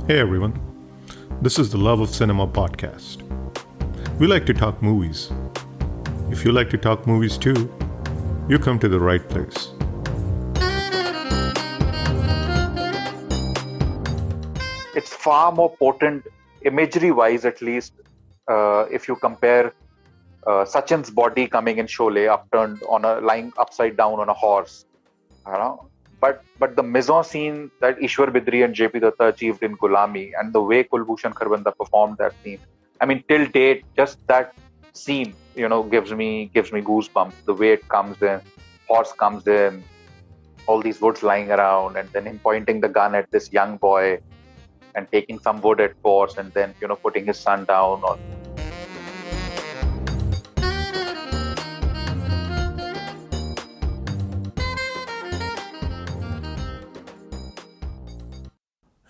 Hey everyone, this is the Love of Cinema podcast. We like to talk movies. If you like to talk movies too, you come to the right place. It's far more potent, imagery-wise at least, if you compare Sachin's body coming in Sholay, upturned on lying upside down on a horse, you know. But the mise-en-scene that Ishwar Bidri and JP Dutta achieved in Ghulami, and the way Kulbhushan Kharbanda performed that scene, I mean, till date, just that scene, gives me goosebumps. The way it comes in, horse comes in, all these woods lying around, and then him pointing the gun at this young boy and taking some wood at force, and then putting his son down. Or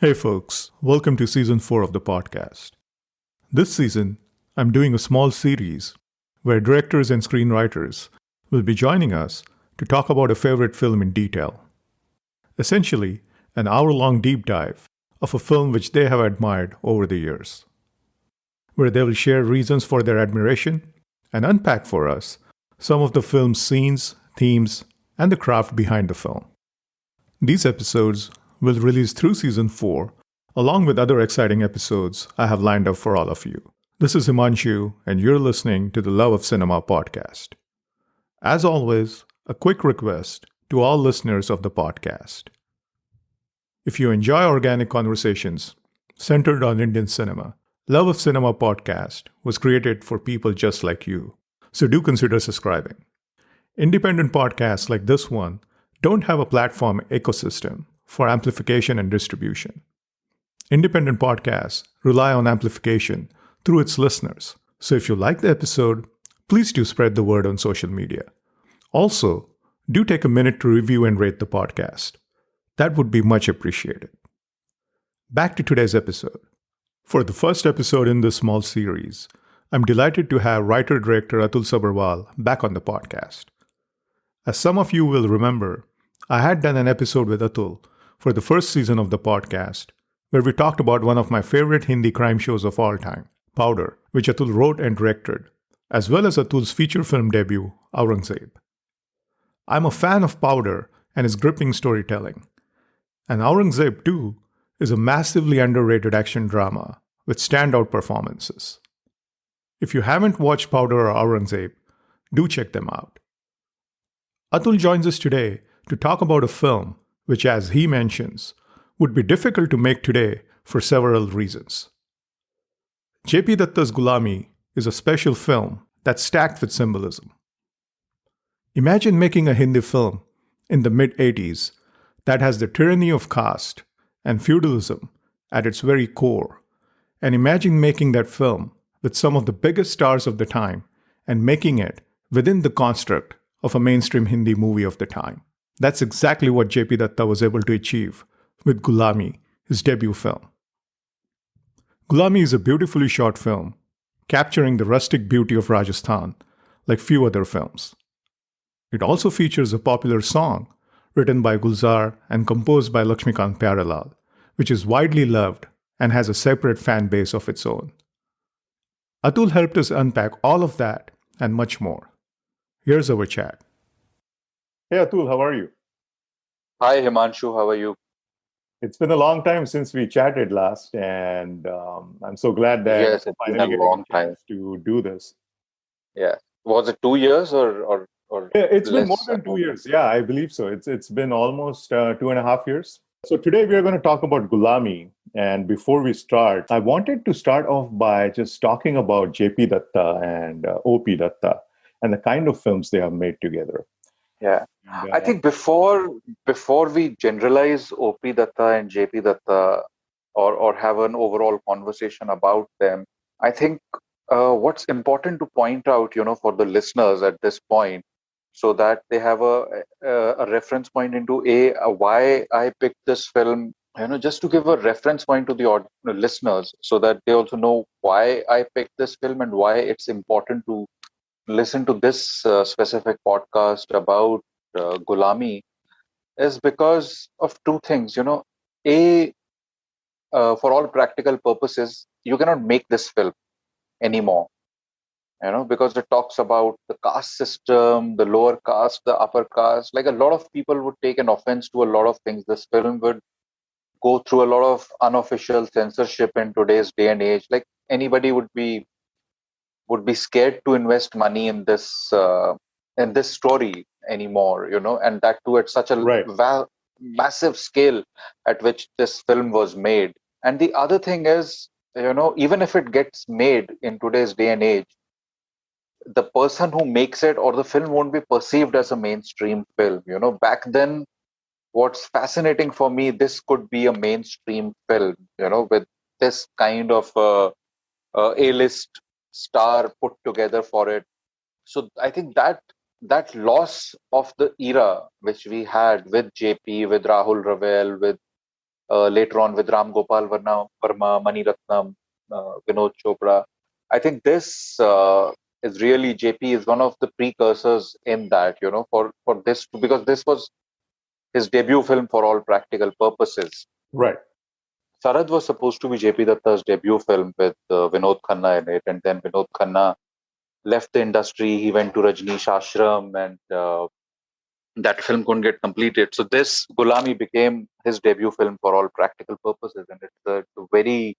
Hey folks, welcome to season 4 of the podcast. This season, I'm doing a small series where directors and screenwriters will be joining us to talk about a favorite film in detail. Essentially, an hour-long deep dive of a film which they have admired over the years, where they will share reasons for their admiration and unpack for us some of the film's scenes, themes, and the craft behind the film. These episodes will release through season 4, along with other exciting episodes I have lined up for all of you. This is Himanshu, and you're listening to the Love of Cinema podcast. As always, a quick request to all listeners of the podcast. If you enjoy organic conversations centered on Indian cinema, Love of Cinema podcast was created for people just like you, so do consider subscribing. Independent podcasts like this one don't have a platform ecosystem for amplification and distribution. Independent podcasts rely on amplification through its listeners, so if you like the episode, please do spread the word on social media. Also, do take a minute to review and rate the podcast. That would be much appreciated. Back to today's episode. For the first episode in this small series, I'm delighted to have writer-director Atul Sabharwal back on the podcast. As some of you will remember, I had done an episode with Atul for the first season of the podcast, where we talked about one of my favorite Hindi crime shows of all time, Powder, which Atul wrote and directed, as well as Atul's feature film debut, Aurangzeb. I'm a fan of Powder and his gripping storytelling, and Aurangzeb too is a massively underrated action drama with standout performances. If you haven't watched Powder or Aurangzeb, do check them out. Atul joins us today to talk about a film which, as he mentions, would be difficult to make today for several reasons. JP Dutta's Ghulami is a special film that's stacked with symbolism. Imagine making a Hindi film in the mid-80s that has the tyranny of caste and feudalism at its very core, and imagine making that film with some of the biggest stars of the time and making it within the construct of a mainstream Hindi movie of the time. That's exactly what JP Dutta was able to achieve with Ghulami, his debut film. Ghulami is a beautifully shot film, capturing the rustic beauty of Rajasthan like few other films. It also features a popular song written by Gulzar and composed by Lakshmikant Pyarelal, which is widely loved and has a separate fan base of its own. Atul helped us unpack all of that and much more. Here's our chat. Hey Atul, how are you? hi Himanshu, how are you? It's been a long time since we chatted last, and I'm so glad that Yes, it's been a finally long getting a time. chance to do this. Yeah, was it 2 years or Yeah, it's been more less? than 2 years. Yeah, I believe so. It's been almost 2.5 years. So today we are going to talk about Ghulami. And before we start, I wanted to start off by just talking about JP Dutta and OP Dutta and the kind of films they have made together. Yeah, And, I think before we generalize OP Datta and JP Datta, or have an overall conversation about them, I think what's important to point out, for the listeners at this point, so that they have a reference point into why I picked this film. Just to give a reference point to the listeners, so that they also know why I picked this film and why it's important to listen to this specific podcast about Ghulami, is because of two things. A, for all practical purposes, you cannot make this film anymore, because it talks about the caste system, the lower caste, the upper caste. Like, a lot of people would take an offense to a lot of things. This film would go through a lot of unofficial censorship in today's day and age. Like, anybody would be scared to invest money in this story anymore, and that too at such a Right. massive scale at which this film was made. And the other thing is, even if it gets made in today's day and age, the person who makes it or the film won't be perceived as a mainstream film. Back then, what's fascinating for me, this could be a mainstream film, with this kind of A-list star put together for it. So I think that loss of the era which we had with JP, with Rahul Ravel, with later on with Ram Gopal Verma, Mani Ratnam, Vinod Chopra. I think this is really, JP is one of the precursors in that, for this, because this was his debut film for all practical purposes. Right. Sarad was supposed to be JP Datta's debut film with Vinod Khanna in it, and then Vinod Khanna left the industry. He went to Rajneesh Ashram, and that film couldn't get completed. So this Ghulami became his debut film for all practical purposes, and it's a very,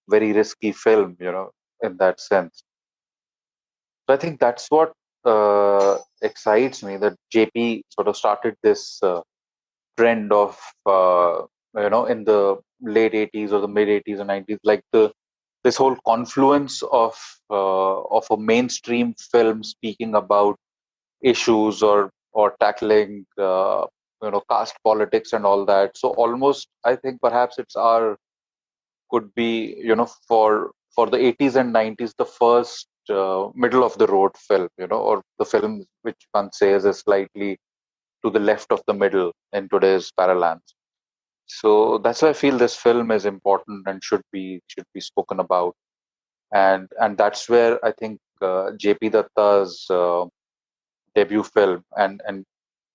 very risky film, in that sense. So I think that's what excites me, that JP sort of started this trend of in the late 80s or the mid 80s and 90s, like this whole confluence of a mainstream film speaking about issues or tackling caste politics and all that. So almost, I think perhaps it's our could be, for the 80s and 90s, the first middle of the road film, or the film which one says is slightly to the left of the middle in today's parlance. So that's why I feel this film is important and should be spoken about, and that's where I think JP Datta's debut film, and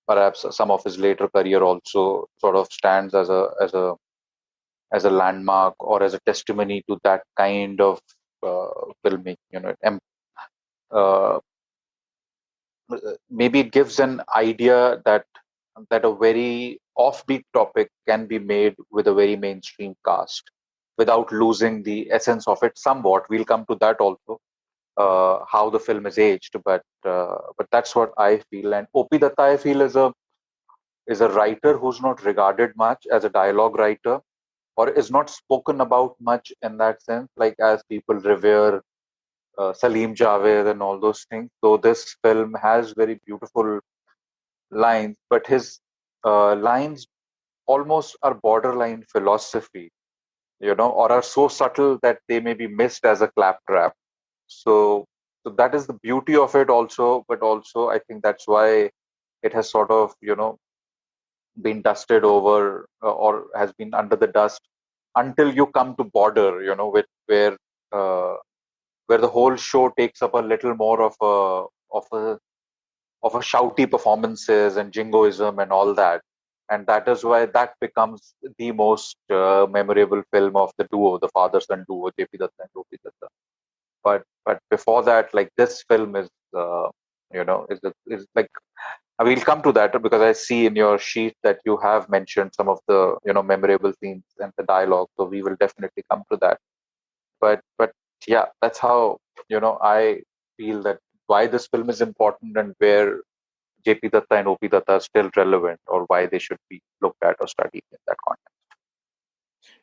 perhaps some of his later career also, sort of stands as a landmark or as a testimony to that kind of filmmaking. Uh, Maybe it gives an idea that a very offbeat topic can be made with a very mainstream cast without losing the essence of it somewhat. We'll come to that also, how the film is aged, but that's what I feel. And OP Datta, I feel, is a writer who's not regarded much as a dialogue writer, or is not spoken about much in that sense, like as people revere Salim Javed and all those things. So this film has very beautiful lines, but his lines almost are borderline philosophy, or are so subtle that they may be missed as a claptrap. So that is the beauty of it also, but also I think that's why it has sort of, been dusted over, or has been under the dust until you come to Border, with where the whole show takes up a little more of a shouty performances and jingoism and all that, and that is why that becomes the most memorable film of the duo, the father-son duo, JP Datta and Gopi Datta. But before that, like, this film is is like, we'll come to that, because I see in your sheet that you have mentioned some of the memorable scenes and the dialogue, so we will definitely come to that. But yeah, that's how I feel that why this film is important, and where JP Datta and OP Datta are still relevant, or why they should be looked at or studied in that context.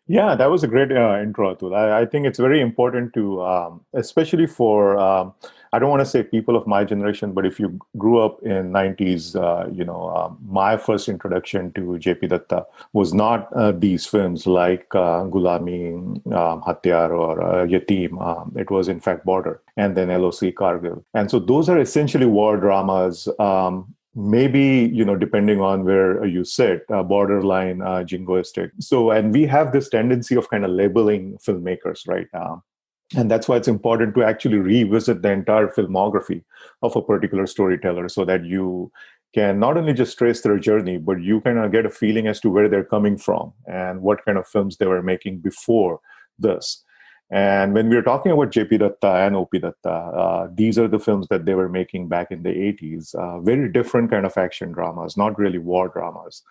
Yeah, that was a great intro, Atul. I think it's very important to, especially for, I don't want to say people of my generation, but if you grew up in 90s, my first introduction to JP Datta was not these films like Ghulami, Hatyar, or Yatim. It was, in fact, Border, and then LOC Kargil. And so those are essentially war dramas. Maybe, depending on where you sit, borderline jingoistic. So, and we have this tendency of kind of labeling filmmakers right now. And that's why it's important to actually revisit the entire filmography of a particular storyteller, so that you can not only just trace their journey, but you kind of get a feeling as to where they're coming from and what kind of films they were making before this. And when we are talking about JP Datta and OP Datta, these are the films that they were making back in the 80s. Very different kind of action dramas, not really war dramas.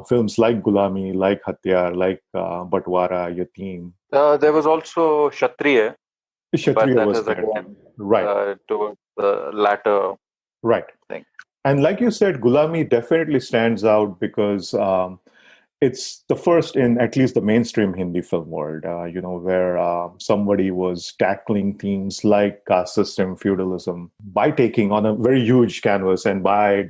Films like Ghulami, like Hatyar, like Batwara, Yatim. There was also Kshatriya, but Kshatriya that was is there. again Right, towards the latter right. thing. And like you said, Ghulami definitely stands out because it's the first in at least the mainstream Hindi film world, where somebody was tackling themes like caste system, feudalism, by taking on a very huge canvas and by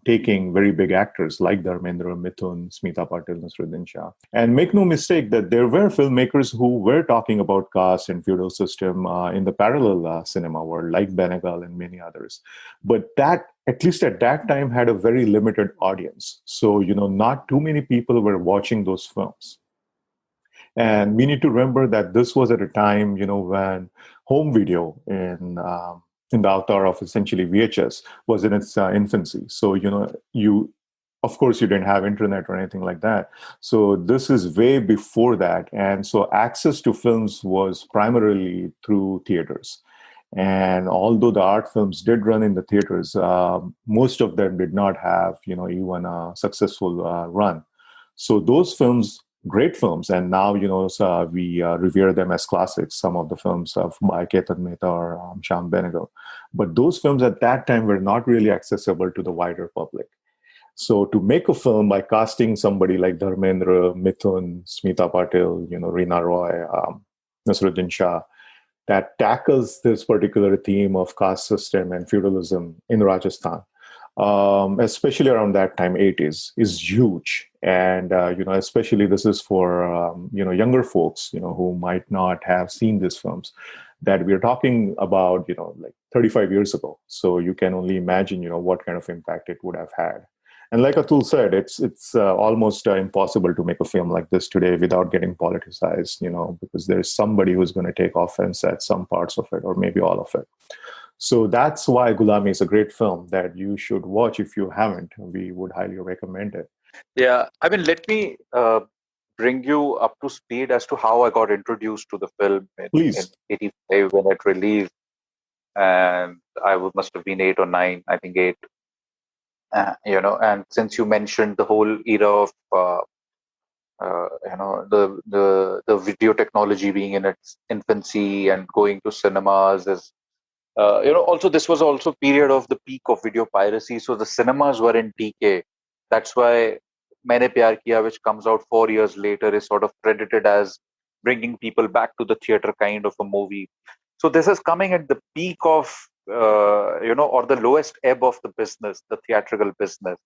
taking very big actors like Dharmendra, Mithun, Smita Patil, Nasruddin Shah. And make no mistake that there were filmmakers who were talking about caste and feudal system in the parallel cinema world, like Benegal and many others. But that, at least at that time, had a very limited audience. So, not too many people were watching those films. And we need to remember that this was at a time, when home video in the avatar of essentially VHS was in its infancy. So, of course, you didn't have internet or anything like that. So this is way before that. And so access to films was primarily through theaters. And although the art films did run in the theaters, most of them did not have, even a successful run. So those films, great films, and now, so we revere them as classics, some of the films by Ketan Mehta or Shyam Benegal. But those films at that time were not really accessible to the wider public. So to make a film by casting somebody like Dharmendra, Mithun, Smita Patil, Reena Roy, Nasruddin Shah, that tackles this particular theme of caste system and feudalism in Rajasthan, especially around that time, 80s, is huge. And, especially this is for, younger folks, who might not have seen these films that we're talking about, like 35 years ago. So you can only imagine, what kind of impact it would have had. And like Atul said, it's almost impossible to make a film like this today without getting politicized, because there's somebody who's going to take offense at some parts of it or maybe all of it. So that's why Ghulami is a great film that you should watch if you haven't. We would highly recommend it. Yeah, I mean, let me bring you up to speed as to how I got introduced to the film in Please. 85 when it released. And must have been 8 or 9, I think 8. And since you mentioned the whole era of the video technology being in its infancy and going to cinemas is also this was also period of the peak of video piracy, so the cinemas were in TK. That's why Maine Pyar Kiya, which comes out 4 years later, is sort of credited as bringing people back to the theater kind of a movie. So this is coming at the peak of or the lowest ebb of the business, the theatrical business.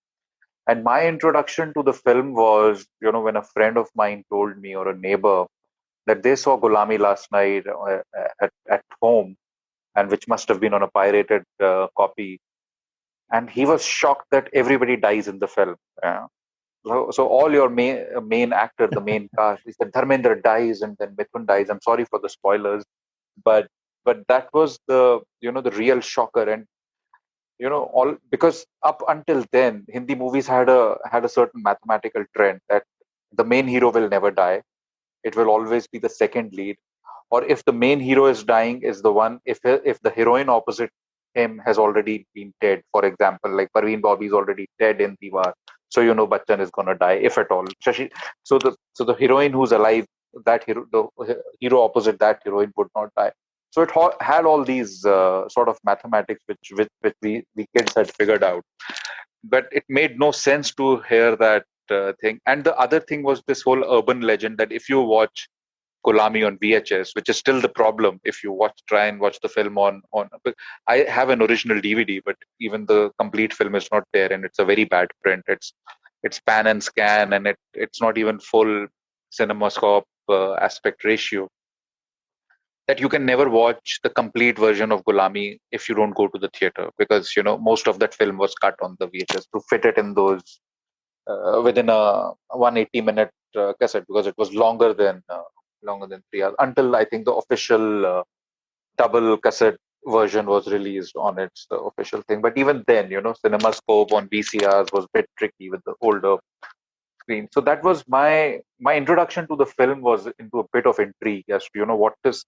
And my introduction to the film was, when a friend of mine told me, or a neighbor, that they saw Ghulami last night at home, and which must have been on a pirated copy. And he was shocked that everybody dies in the film. So all your main actor, the main cast, he said Dharmendra dies and then Mithun dies. I'm sorry for the spoilers, but that was the real shocker. And all because up until then Hindi movies had a certain mathematical trend that the main hero will never die. It will always be the second lead, or if the main hero is dying, is the one, if the heroine opposite him has already been dead. For example, like Parveen Bobby is already dead in Diwar, so Bachchan is going to die, if at all. So the heroine who's alive, the hero opposite that heroine would not die. So it had all these sort of mathematics which we kids had figured out, but it made no sense to hear that thing. And the other thing was this whole urban legend that if you watch Ghulami on VHS, which is still the problem if you try and watch the film on. I have an original DVD, but even the complete film is not there, and it's a very bad print. It's pan and scan, and it's not even full CinemaScope aspect ratio. That you can never watch the complete version of Ghulami if you don't go to the theater, because most of that film was cut on the VHS to fit it in those within a 180-minute cassette, because it was longer than 3 hours, until I think the official double cassette version was released on its official thing. But even then, CinemaScope on VCRs was a bit tricky with the older screen. So that was my introduction to the film, was into a bit of intrigue as to what is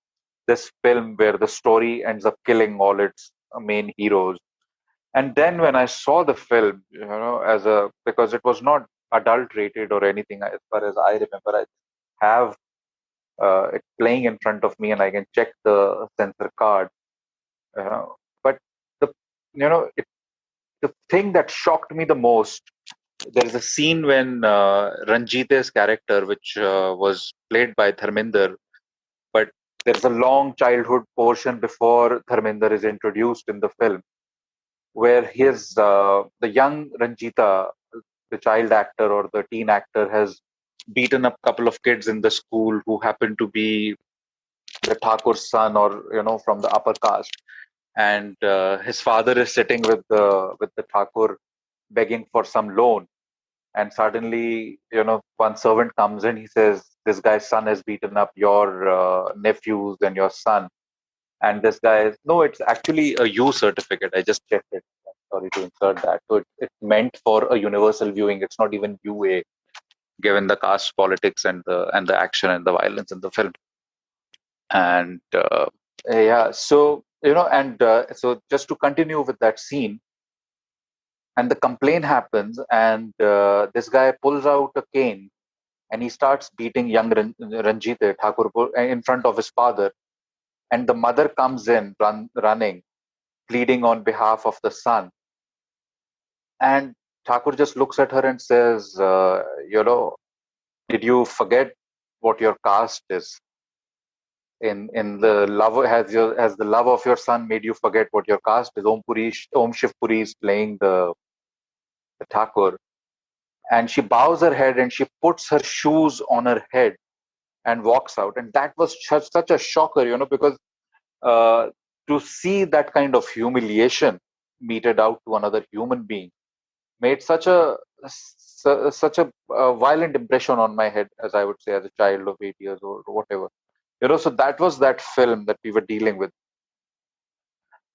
this film where the story ends up killing all its main heroes. And then when I saw the film, as a because it was not adult rated or anything, as far as I remember, I have it playing in front of me and I can check the censor card. Uh, but the the thing that shocked me the most, there is a scene when Ranjite's character, which was played by Dharminder, but there's a long childhood portion before Dharminder is introduced in the film, where the young Ranjita, the child actor or the teen actor, has beaten up a couple of kids in the school who happen to be the Thakur's son, or from the upper caste, and his father is sitting with the Thakur begging for some loan, and suddenly one servant comes in. He says, this guy's son has beaten up your nephews and your son. And this guy is, no, it's actually a U certificate, I just checked it, sorry to insert that. So it's meant for a universal viewing, it's not even UA, given the caste politics and the action and the violence in the film. And yeah, so and so just to continue with that scene, and the complaint happens, and this guy pulls out a cane and he starts beating young Ranjit Thakur in front of his father. And the mother comes in running, pleading on behalf of the son. And Thakur just looks at her and says, did you forget what your caste is? In the love, has the love of your son made you forget what your caste is? Om Shiv Puri is playing the Thakur, and she bows her head and she puts her shoes on her head and walks out. And that was such a shocker, because uh, to see that kind of humiliation meted out to another human being made such a violent impression on my head, as I would say, as a child of 8 years old or whatever. So that was that film that we were dealing with.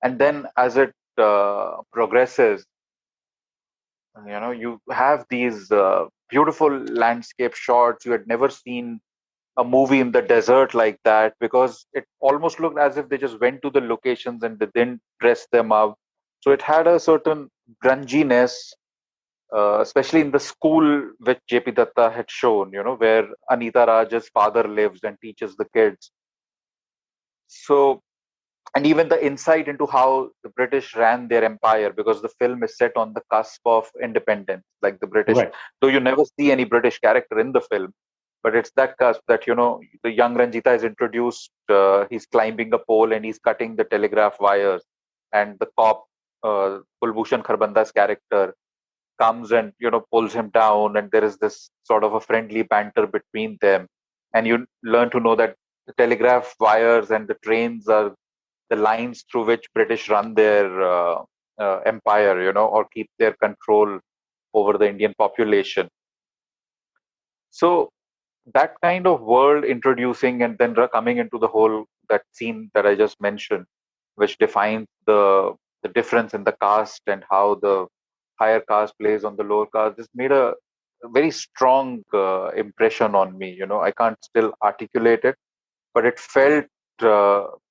And then as it progresses, you have these beautiful landscape shots. You had never seen a movie in the desert like that, because it almost looked as if they just went to the locations and they didn't dress them up. So it had a certain grunginess, especially in the school which JP Datta had shown, where Anita Raj's father lives and teaches the kids. So, and even the insight into how the British ran their empire, because the film is set on the cusp of independence, like the British, Right. though you never see any British character in the film, but it's that cusp that, the young Ranjita is introduced, he's climbing a pole and he's cutting the telegraph wires, and the cop, Kulbhushan Kharbanda's character, comes and pulls him down, and there is this sort of a friendly banter between them, and you learn to know that the telegraph wires and the trains are the lines through which British run their empire, or keep their control over the Indian population. So that kind of world introducing, and then coming into the whole that scene that I just mentioned, which defines the difference in the caste and how the higher caste plays on the lower caste, this made a very strong impression on me. I can't still articulate it, but it felt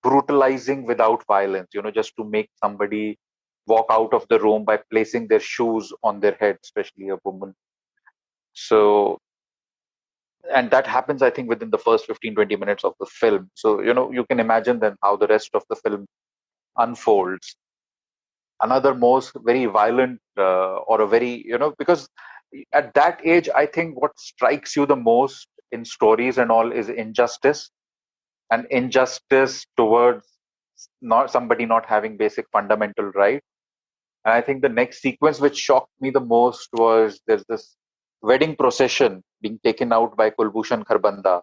brutalizing without violence. Just to make somebody walk out of the room by placing their shoes on their head, especially a woman. So, and that happens, I think, within the first 15-20 minutes of the film. So you can imagine then how the rest of the film unfolds. Another most very violent, or a very, because at that age, I think what strikes you the most in stories and all is injustice, and injustice towards not somebody not having basic fundamental right. And I think the next sequence which shocked me the most was, there's this wedding procession being taken out by Kulbhushan Kharbanda,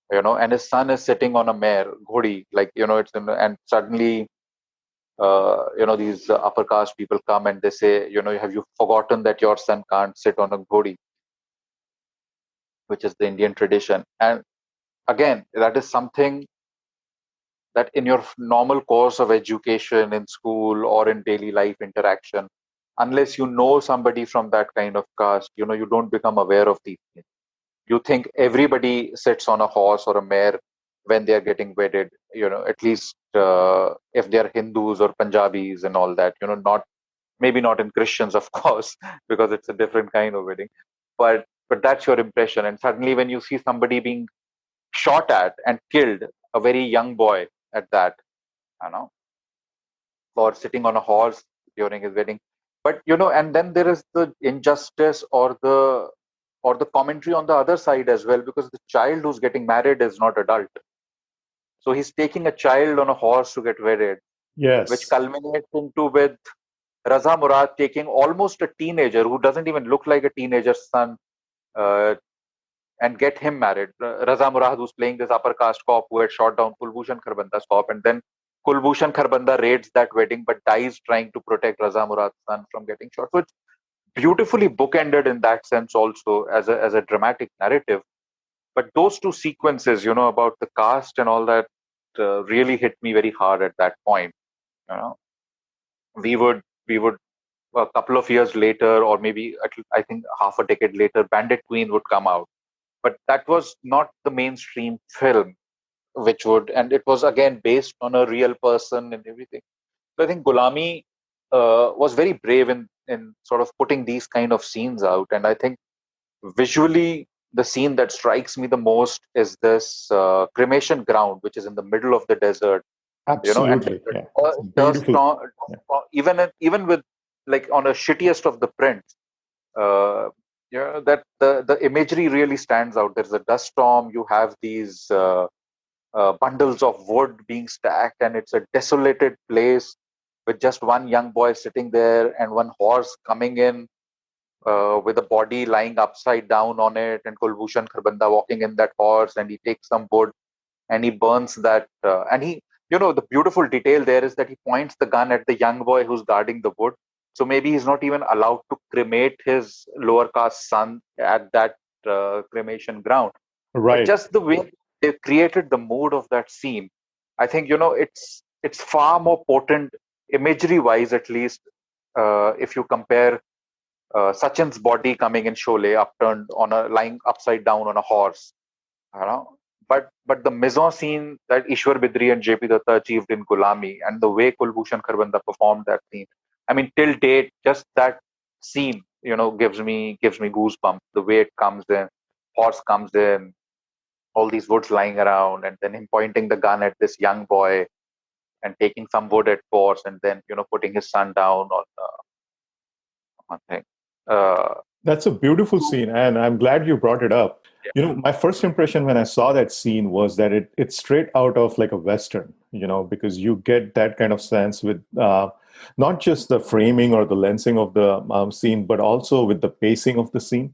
and his son is sitting on a mare, ghodi, like, and suddenly, these upper caste people come and they say, have you forgotten that your son can't sit on a ghodi, which is the Indian tradition. And again, that is something that in your normal course of education in school or in daily life interaction, unless you know somebody from that kind of caste, you don't become aware of these things. You think everybody sits on a horse or a mare when they are getting wedded, at least if they are Hindus or Punjabis and all that, not maybe not in Christians, of course, because it's a different kind of wedding. But that's your impression. And suddenly when you see somebody being shot at and killed, a very young boy at that, you know, or sitting on a horse during his wedding. But and then there is the injustice or the commentary on the other side as well, because the child who's getting married is not adult. So he's taking a child on a horse to get wedded, which Yes. culminates into with Raza Murad taking almost a teenager who doesn't even look like a teenager's son, uh, and get him married. Raza Murad, who's playing this upper caste cop who had shot down Kulbhushan Kharbanda's cop, and then Kulbhushan Kharbanda raids that wedding but dies trying to protect Raza Murad's son from getting shot. So it's beautifully bookended in that sense also as a dramatic narrative. But those two sequences, about the cast and all that, really hit me very hard at that point. You know, we would a couple of years later, or maybe I think half a decade later, Bandit Queen would come out. But that was not the mainstream film, and it was again based on a real person and everything. So I think Gulami was very brave in sort of putting these kind of scenes out. And I think visually, the scene that strikes me the most is this cremation ground, which is in the middle of the desert, and Absolutely. Yeah. It's just beautiful. Yeah. even with like on a shittiest of the prints, uh, that the imagery really stands out. There's a dust storm. You have these bundles of wood being stacked, and it's a desolated place with just one young boy sitting there and one horse coming in with a body lying upside down on it, and Kulbhushan Kharbanda walking in that horse, and he takes some wood and he burns that. And the beautiful detail there is that he points the gun at the young boy who's guarding the wood. So maybe he's not even allowed to cremate his lower caste son at that cremation ground. But Right. just the way they created the mood of that scene, I think it's far more potent imagery wise, at least if you compare Sachin's body coming in Sholay, upturned lying upside down on a horse, you know. But the mise scene that Ishwar Bidri and JP Datta achieved in Ghulami, and the way Kulbhushan Kharbanda performed that scene, I mean, till date, just that scene, gives me goosebumps. The way it comes in, horse comes in, all these woods lying around, and then him pointing the gun at this young boy and taking some wood at force, and then putting his son down on one thing. Uh, That's a beautiful scene, and I'm glad you brought it up. My first impression when I saw that scene was that it's straight out of like a Western, because you get that kind of sense with not just the framing or the lensing of the scene, but also with the pacing of the scene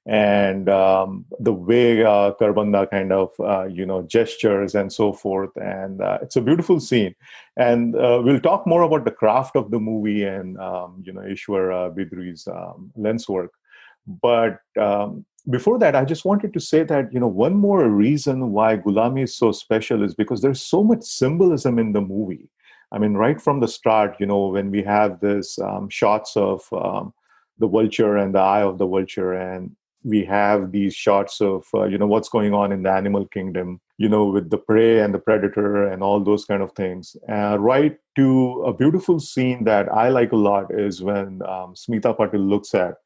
and the way Karbanda kind of gestures and so forth, and it's a beautiful scene. And we'll talk more about the craft of the movie and Ishwar Bidri's lens work. But before that, I just wanted to say that one more reason why Ghulami is so special is because there's so much symbolism in the movie. I mean, right from the start, when we have this shots of the vulture and the eye of the vulture, and we have these shots of what's going on in the animal kingdom, with the prey and the predator and all those kind of things, right to a beautiful scene that I like a lot is when Smita Patil looks at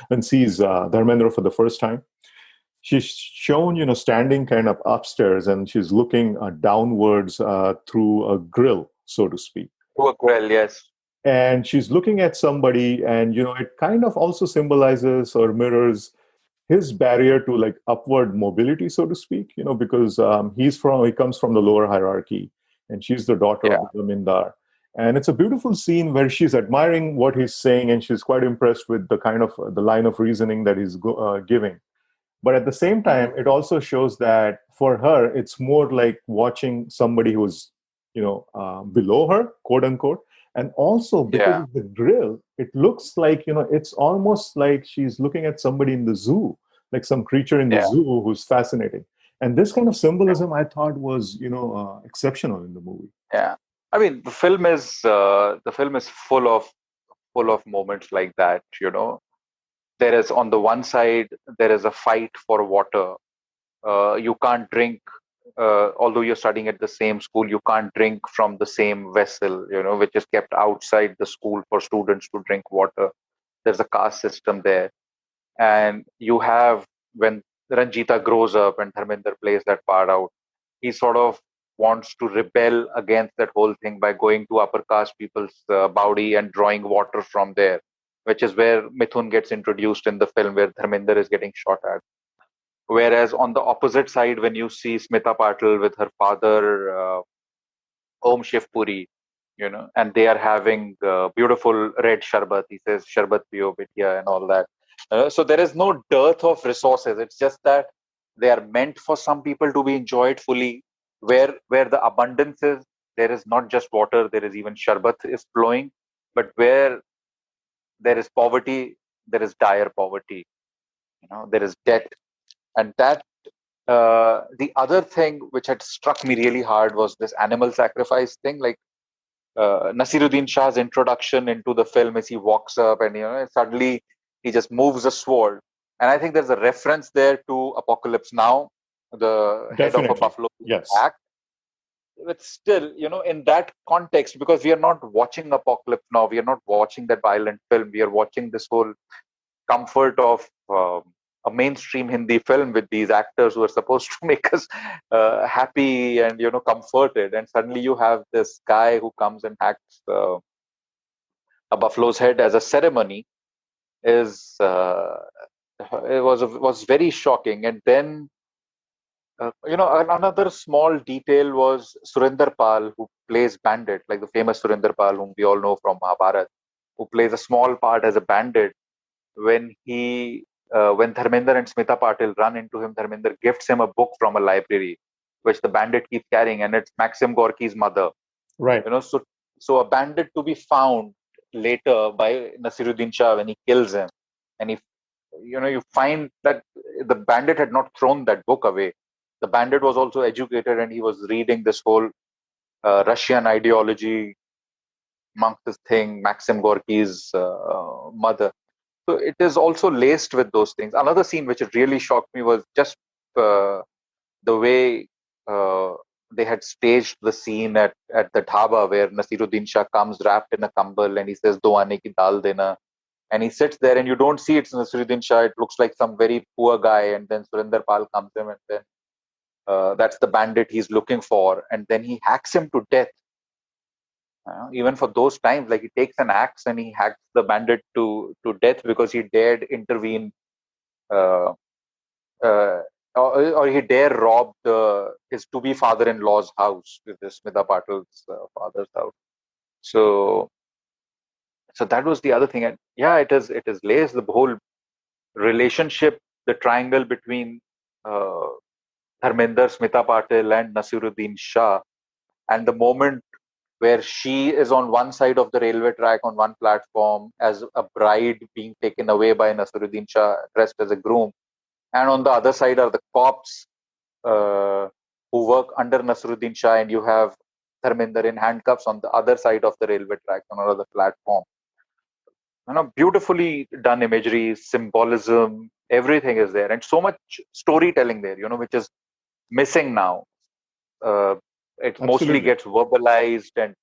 and sees Dharmendra for the first time. She's shown standing kind of upstairs, and she's looking downwards through a grill, so to speak, well, yes. and she's looking at somebody, and it kind of also symbolizes or mirrors his barrier to like upward mobility, so to speak, because he comes from the lower hierarchy, and she's the daughter Yeah. of the zamindar. And it's a beautiful scene where she's admiring what he's saying, and she's quite impressed with the kind of the line of reasoning that he's giving. But at the same time, it also shows that for her, it's more like watching somebody who's, below her, quote unquote. And also because Yeah. of the grill, it looks like, it's almost like she's looking at somebody in the zoo, like some creature in the Yeah. zoo who's fascinating. And this kind of symbolism, I thought, was exceptional in the movie. Yeah, I mean, the film is full of moments like that. There is, on the one side, there is a fight for water. You can't drink, although you're studying at the same school, you can't drink from the same vessel, which is kept outside the school for students to drink water. There's a caste system there. And you have, when Ranjita grows up and Dharmender plays that part out, he sort of wants to rebel against that whole thing by going to upper caste people's Baudi and drawing water from there, which is where Mithun gets introduced in the film, where Dharmender is getting shot at. Whereas on the opposite side, when you see Smita Patil with her father, Om Shivpuri, and they are having beautiful red sharbat. He says, "Sharbat piyo bitya," and all that. So there is no dearth of resources. It's just that they are meant for some people to be enjoyed fully. Where the abundance is, there is not just water. There is even sharbat is flowing. But where there is poverty, there is dire poverty. There is debt, and that. The other thing which had struck me really hard was this animal sacrifice thing. Like, Nasiruddin Shah's introduction into the film is he walks up and suddenly he just moves a sword, and I think there's a reference there to Apocalypse Now, the head of a Definitely. buffalo Yes. act. But still, in that context, because we are not watching Apocalypse Now, we are not watching that violent film. We are watching this whole comfort of a mainstream Hindi film with these actors who are supposed to make us happy and comforted, and suddenly you have this guy who comes and hacks a buffalo's head as a ceremony. Is It was very shocking. And then another small detail was Surinder Pal, who plays Bandit, like the famous Surinder Pal, whom we all know from Mahabharat, who plays a small part as a bandit. When Dharmender and Smita Patil run into him, Dharmender gifts him a book from a library, which the bandit keeps carrying, and it's Maxim Gorky's mother. Right. So a bandit to be found later by Nasiruddin Shah when he kills him, and you find that the bandit had not thrown that book away. The bandit was also educated, and he was reading this whole Russian ideology amongst this thing, Maxim Gorky's mother. So it is also laced with those things. Another scene which really shocked me was just the way they had staged the scene at the dhaba, where Nasiruddin Shah comes wrapped in a kambal and he says, "Do aane ki dal dena." And he sits there and you don't see it's Nasiruddin Shah. It looks like some very poor guy. And then Surinder Pal comes in, and then that's the bandit he's looking for. And then he hacks him to death. Even for those times, like, he takes an axe and he hacks the bandit to death because he dared intervene, uh, uh, or he dare rob his to-be father-in-law's house, with this Smita Patil's father's house. So that was the other thing. And yeah, it is lays the whole relationship, the triangle between Dharmender, Smita Patil, and Nasiruddin Shah, and the moment where she is on one side of the railway track on one platform as a bride being taken away by Nasiruddin Shah dressed as a groom, and on the other side are the cops who work under Nasiruddin Shah, and you have Dharmender in handcuffs on the other side of the railway track on another platform. Beautifully done imagery, symbolism, everything is there, and so much storytelling there, which is missing now. It mostly Absolutely. gets verbalized and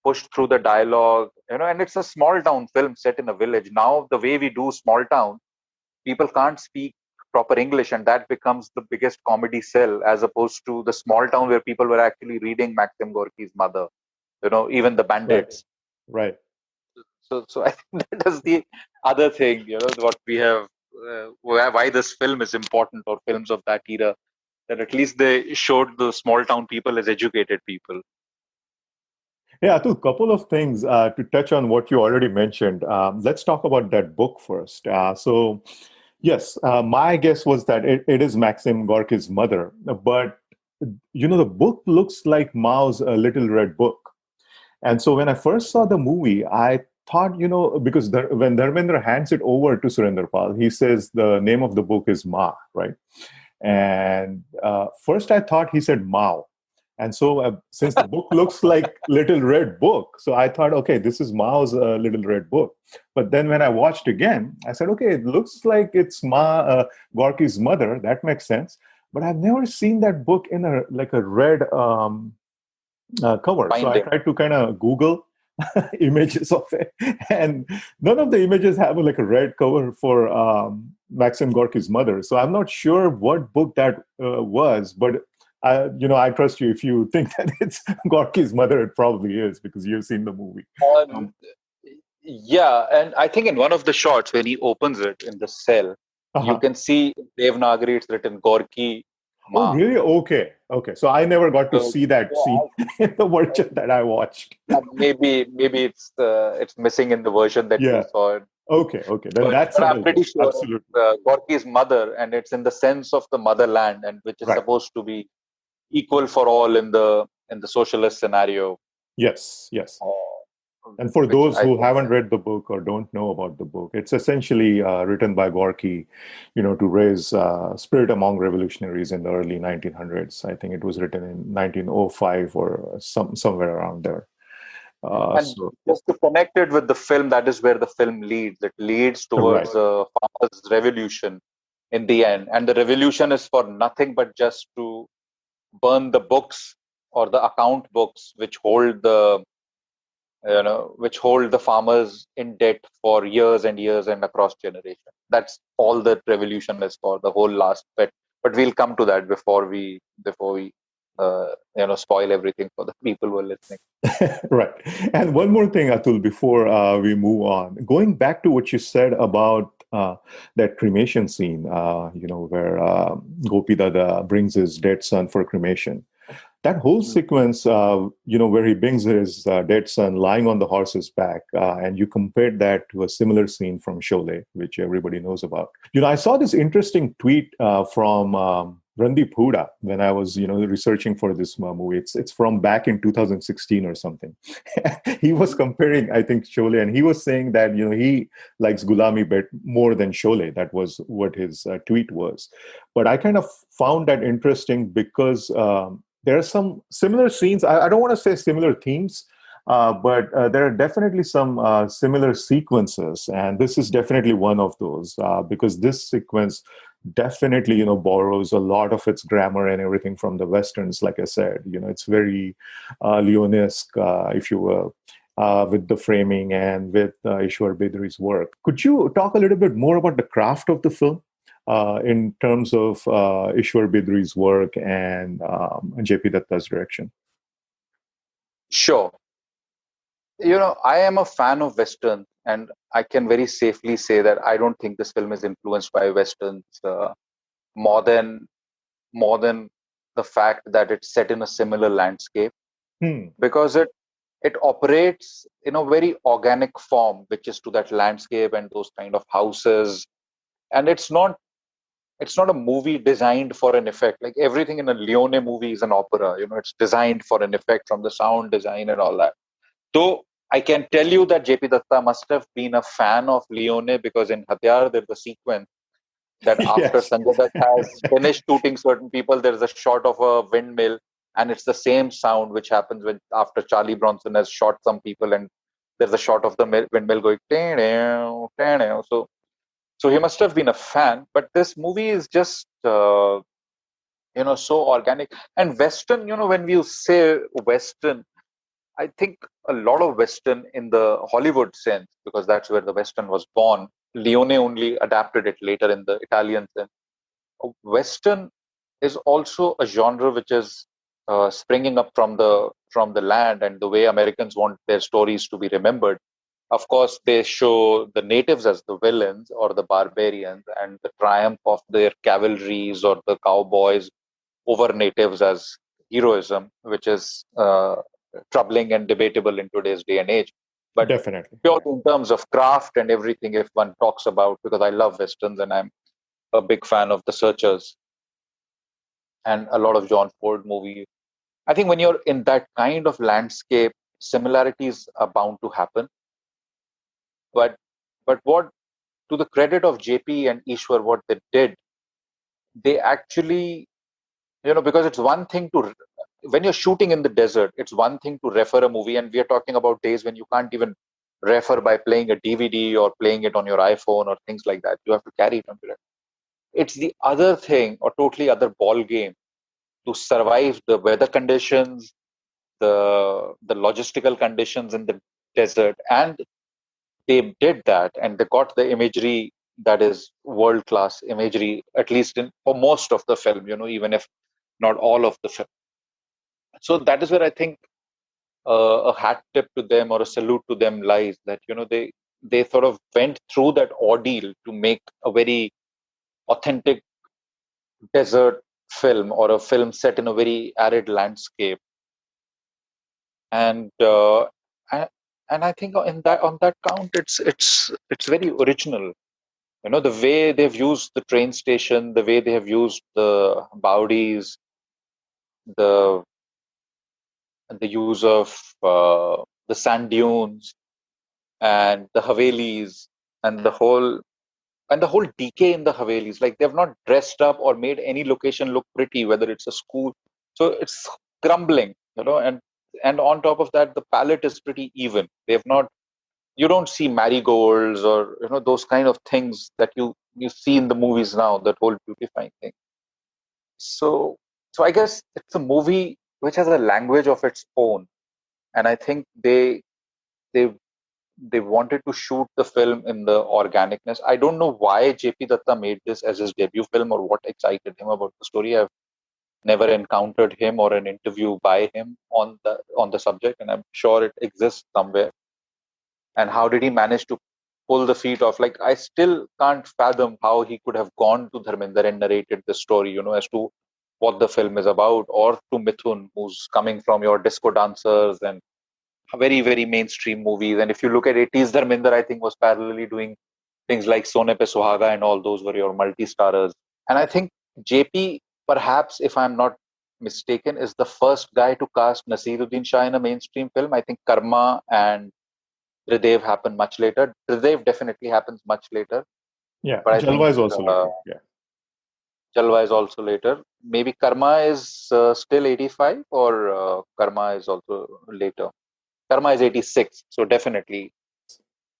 pushed through the dialogue, and it's a small town film set in a village. Now, the way we do small town, people can't speak proper English, and that becomes the biggest comedy sell, as opposed to the small town where people were actually reading Maxim Gorky's mother, even the bandits. Right. So I think that is the other thing, what we have, why this film is important, or films of that era, that at least they showed the small town people as educated people. Yeah, Atul, couple of things to touch on what you already mentioned. Let's talk about that book first. Yes, my guess was that it is Maxim Gorky's mother, but the book looks like Mao's Little Red Book. And so when I first saw the movie, I thought, because when Dharmendra hands it over to Surinder Pal, he says the name of the book is Ma, right? And first I thought he said Mao. And so since the book looks like Little Red Book, so I thought, okay, this is Mao's Little Red Book. But then when I watched again, I said, okay, it looks like it's Gorky's mother. That makes sense. But I've never seen that book in a red cover. So I tried to kind of Google images of it, and none of the images have like a red cover for Maxim Gorky's mother. So I'm not sure what book that was, but I trust you. If you think that it's Gorky's mother, it probably is, because you've seen the movie. Yeah, and I think in one of the shots when he opens it in the cell, you can see Devanagari, it's written Gorky Ma. Oh, really? Okay. So I never got to see that scene in the version that I watched. Maybe it's missing in the version that you saw. Okay. Then but I'm pretty sure Gorky's mother, and it's in the sense of the motherland, and which is supposed to be equal for all in the socialist scenario. Yes. And for those who haven't read the book or don't know about the book, it's essentially written by Gorky, to raise spirit among revolutionaries in the early 1900s. I think it was written in 1905 or somewhere around there. Just to connect it with the film, that is where the film leads. It leads towards a farmers' revolution in the end. And the revolution is for nothing but just to burn the books or the account books which hold the farmers in debt for years and years and across generations. That's all that revolution is for, the whole last bit. But we'll come to that before we spoil everything for the people who are listening. Right. And one more thing, Atul, before we move on, going back to what you said about that cremation scene, where Gopi Dada brings his dead son for cremation. That whole sequence, where he brings his dead son lying on the horse's back, and you compared that to a similar scene from Sholay, which everybody knows about. I saw this interesting tweet from Randeep Hooda when I was, researching for this movie. It's from back in 2016 or something. He was comparing, I think, Sholay, and he was saying that, he likes Ghulami more than Sholay. That was what his tweet was. But I kind of found that interesting because there are some similar scenes. I don't want to say similar themes, but there are definitely some similar sequences. And this is definitely one of those, because this sequence definitely, borrows a lot of its grammar and everything from the Westerns. Like I said, it's very Leonesque, if you will, with the framing and with Ishwar Bidri's work. Could you talk a little bit more about the craft of the film? In terms of Ishwar Bidri's work and J.P. Dutta's direction? Sure. I am a fan of Westerns, and I can very safely say that I don't think this film is influenced by Westerns more than the fact that it's set in a similar landscape, because it operates in a very organic form, which is to that landscape and those kind of houses, and it's not a movie designed for an effect. Like everything in a Leone movie is an opera. It's designed for an effect, from the sound design and all that. Though I can tell you that J.P. Dutta must have been a fan of Leone, because in Hatyar there's a sequence that after Sanjay Dutt has finished shooting certain people, there's a shot of a windmill, and it's the same sound which happens after Charlie Bronson has shot some people, and there's a shot of the windmill going. So he must have been a fan, but this movie is just, so organic. And Western, when we say Western, I think a lot of Western in the Hollywood sense, because that's where the Western was born. Leone only adapted it later in the Italian sense. Western is also a genre which is springing up from the land and the way Americans want their stories to be remembered. Of course, they show the natives as the villains or the barbarians, and the triumph of their cavalries or the cowboys over natives as heroism, which is troubling and debatable in today's day and age. But definitely, purely in terms of craft and everything, if one talks about, because I love Westerns and I'm a big fan of The Searchers and a lot of John Ford movies, I think when you're in that kind of landscape, similarities are bound to happen. But what, to the credit of JP and Ishwar, what they did they actually, because it's one thing to, when you're shooting in the desert, it's one thing to refer a movie, and we are talking about days when you can't even refer by playing a DVD or playing it on your iPhone or things like that. You have to carry it on your. It's the other thing, or totally other ball game, to survive the weather conditions, the logistical conditions in the desert, and they did that, and they got the imagery that is world class imagery, at least for most of the film, even if not all of the film. So that is where I think a hat tip to them or a salute to them lies, that they sort of went through that ordeal to make a very authentic desert film, or a film set in a very arid landscape. And uh, and, and I think on that count, it's very original. The way they've used the train station, the way they have used the bowdies, the the use of the sand dunes and the havelis, and the whole decay in the havelis. Like, they've not dressed up or made any location look pretty, whether it's a school. So it's crumbling, and on top of that, the palette is pretty even. They've not You don't see marigolds or those kind of things that you see in the movies now, that whole beautifying thing. So so I guess it's a movie which has a language of its own, and I think they they wanted to shoot the film in the organicness. I don't know why JP Datta made this as his debut film, or what excited him about the story. I've never encountered him or an interview by him on the subject, and I'm sure it exists somewhere. And how did he manage to pull the feet off? Like, I still can't fathom how he could have gone to Dharminder and narrated the story, as to what the film is about, or to Mithun, who's coming from your disco dancers and very, very mainstream movies. And if you look at 80s, Dharminder, I think, was parallelly doing things like Sone Pe Suhaga, and all those were your multi-starers. And I think JP, perhaps, if I'm not mistaken, is the first guy to cast Nasiruddin Shah in a mainstream film. I think Karma and Tridev happened much later. Tridev definitely happens much later. Yeah, But I think Jalwa is also later. Yeah. Jalwa is also later. Maybe Karma is still 85, or Karma is also later. Karma is 86, so definitely.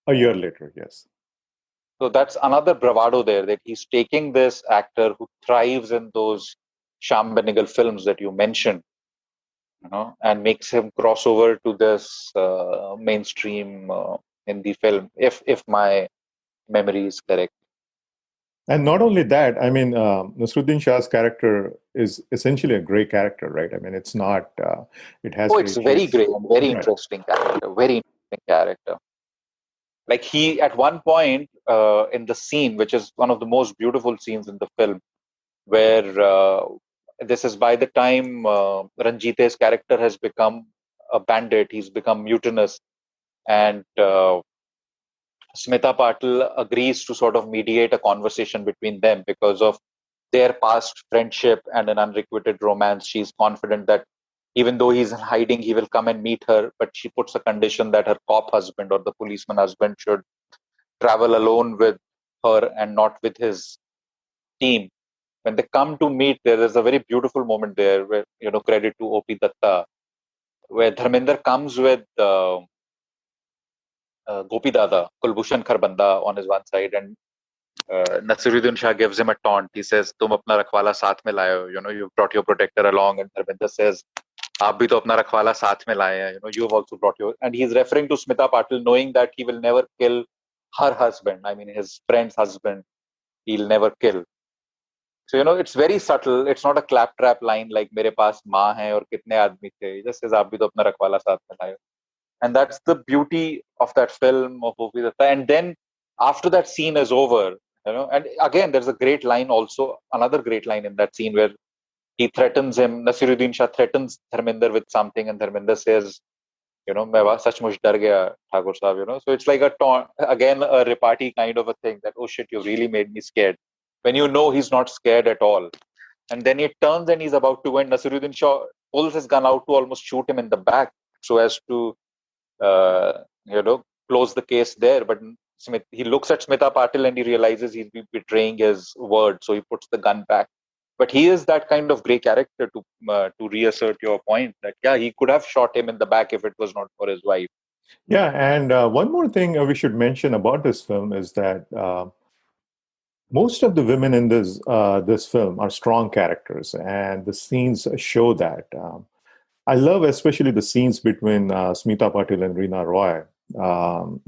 A year later, yes. So that's another bravado there, that he's taking this actor who thrives in those Sham Benegal films that you mentioned, and makes him cross over to this mainstream Hindi film, if my memory is correct. And not only that, I mean, Nasruddin Shah's character is essentially a gray character, right? I mean, it's not, it has Oh, gray it's very shades. great and very Right. interesting character. Very interesting character. Like, he, at one point in the scene, which is one of the most beautiful scenes in the film, where this is by the time Ranjite's character has become a bandit, he's become mutinous, and Smita Patil agrees to sort of mediate a conversation between them because of their past friendship and an unrequited romance. She's confident that even though he's in hiding, he will come and meet her, but she puts a condition that her cop husband or the policeman husband should travel alone with her and not with his team. When they come to meet, there is a very beautiful moment there where, credit to OP Datta, where Dharminder comes with Gopi Dada, Kulbhushan Kharbanda on his one side, and Nasiruddin Shah gives him a taunt. He says, "Tum apna rakhwala saath mein laye ho. You brought your protector along." And Dharminder says, "Aap bhi to apna rakhwala saath mein laye hain. You've also brought your." And he's referring to Smita Patil, knowing that he will never kill her husband. I mean, his friend's husband. He'll never kill. So, it's very subtle. It's not a claptrap line like "मेरे पास माँ है और कितने आदमी थे." He just says, "आप भी तो अपना रखवाला साथ में लाए." And that's the beauty of that film of Gopi Datta. And then after that scene is over, and again, there's a great line also, another great line in that scene where he threatens him, Nasiruddin Shah threatens Dharminder with something, and Dharminder says, मैं सचमुच डर गया ठाकुर साहब, So it's like again, a repartee kind of a thing, that, oh shit, you really made me scared. When he's not scared at all. And then he turns and he's about to, and Nasiruddin Shah pulls his gun out to almost shoot him in the back so as to close the case there. But he looks at Smita Patil and he realizes he's betraying his word, so he puts the gun back. But he is that kind of grey character to reassert your point that he could have shot him in the back if it was not for his wife. Yeah, and one more thing we should mention about this film is that most of the women in this film are strong characters, and the scenes show that. I love especially the scenes between Smita Patil and Reena Roy.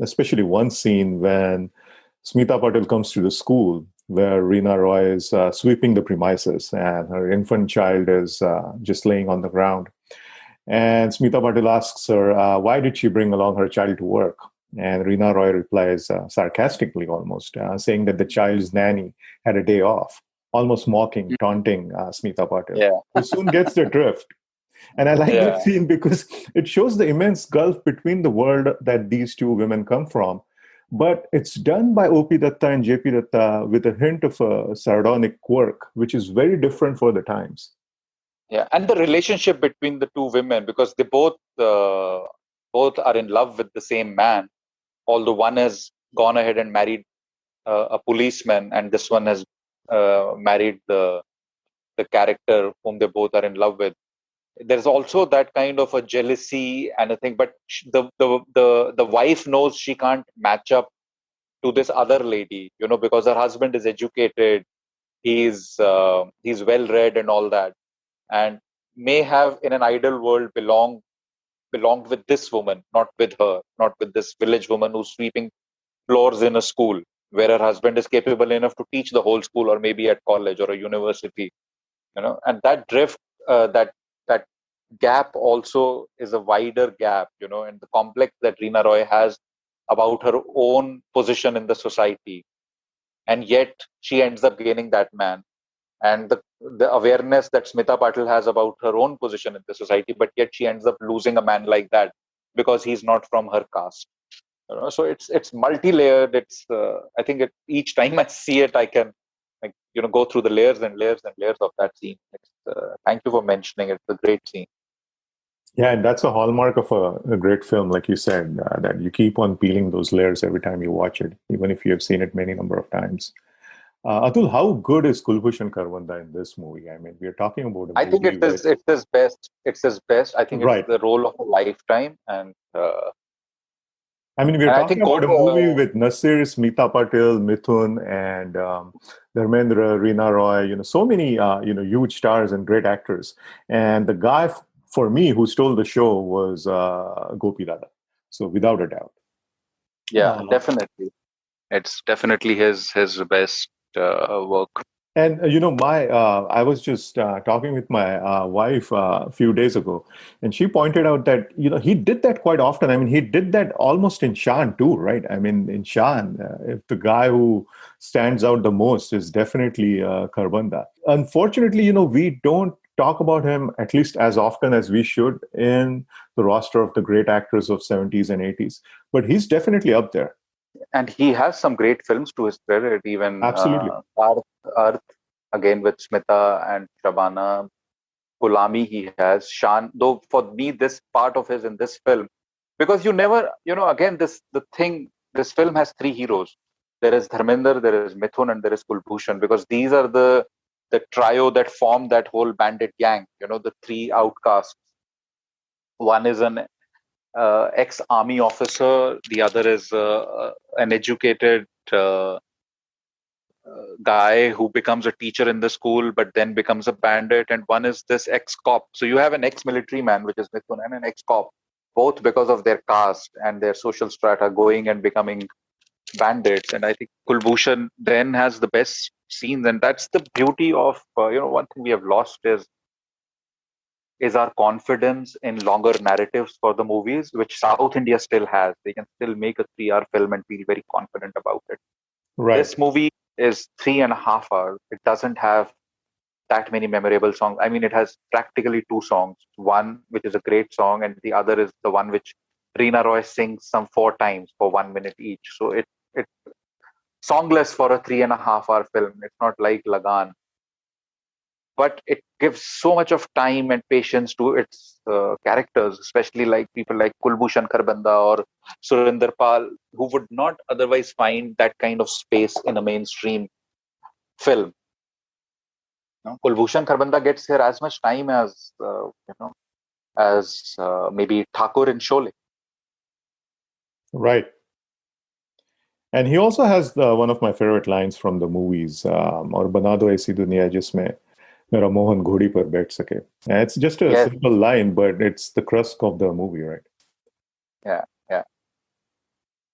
Especially one scene when Smita Patil comes to the school where Reena Roy is sweeping the premises and her infant child is just laying on the ground. And Smita Patil asks her, why did she bring along her child to work? And Reena Roy replies sarcastically almost, saying that the child's nanny had a day off, almost mocking, taunting Smita Patil, who soon gets the drift. And I like that scene because it shows the immense gulf between the world that these two women come from. But it's done by O.P. Dutta and J.P. Dutta with a hint of a sardonic quirk, which is very different for the times. Yeah, and the relationship between the two women, because they both are in love with the same man, although one has gone ahead and married a policeman, and this one has married the character whom they both are in love with. There's also that kind of a jealousy and a thing, but the wife knows she can't match up to this other lady, because her husband is educated, he's well read and all that, and may have in an ideal world belonged with this woman, not with her, not with this village woman who's sweeping floors in a school where her husband is capable enough to teach the whole school or maybe at college or a university, and that drift, that gap also is a wider gap, and the complex that Reena Roy has about her own position in the society, and yet she ends up gaining that man, and the awareness that Smita Patil has about her own position in the society, but yet she ends up losing a man like that because he's not from her caste. So it's multi-layered. It's I think each time I see it, I can go through the layers and layers and layers of that scene. Thank you for mentioning it. It's a great scene. Yeah, and that's a hallmark of a great film, like you said, that you keep on peeling those layers every time you watch it, even if you have seen it many number of times. Atul, how good is Kulbhushan Kharbanda in this movie? I mean, we are talking about a I think movie it's his best. It's his best. I think it's right. the role of a lifetime, and I mean, we're I talking think about a movie with Nasir, Smita Patil, Mithun, and Dharmendra, Reena Roy. So many huge stars and great actors. And the guy for me who stole the show was Gopi Dada. So without a doubt. yeah, definitely, it's definitely his best work. And I was just talking with my wife a few days ago, and she pointed out that he did that quite often. I mean, he did that almost in Shan too, right? I mean, in Shan, if the guy who stands out the most is definitely Kharbanda. Unfortunately, we don't talk about him at least as often as we should in the roster of the great actors of 70s and 80s. But he's definitely up there. And he has some great films to his credit, even Absolutely. Earth, again with Smita and Shabana. Ghulami he has. Shan, though for me, this part of his in this film, because you never, again, this film has three heroes. There is Dharmender, there is Mithun, and there is Kulbhushan, because these are the trio that form that whole bandit gang, the three outcasts. One is an ex-army officer, the other is an educated guy who becomes a teacher in the school but then becomes a bandit, and one is this ex-cop. So you have an ex-military man, which is Mithun, and an ex-cop, both because of their caste and their social strata going and becoming bandits. And I think Kulbhushan then has the best scenes, and that's the beauty of one thing we have lost is our confidence in longer narratives for the movies, which South India still has. They can still make a 3-hour film and feel very confident about it. Right. This movie is 3.5 hours. It doesn't have that many memorable songs. I mean, it has practically two songs. One, which is a great song, and the other is the one which Reena Roy sings some 4 times for 1 minute each. So it songless for a 3.5 hour film. It's not like Lagan, but it gives so much of time and patience to its characters, especially like people like Kulbhushan Kharbanda or Surinder Pal, who would not otherwise find that kind of space in a mainstream film. Kulbhushan Kharbanda gets here as much time as maybe Thakur in Sholay. Right. And he also has one of my favorite lines from the movies, और बना दो ऐसी दुनिया जिसमें मेरा मोहन घोड़ी पर बैठ सके. And it's just a Yes. simple line, but it's the crux of the movie, right? Yeah.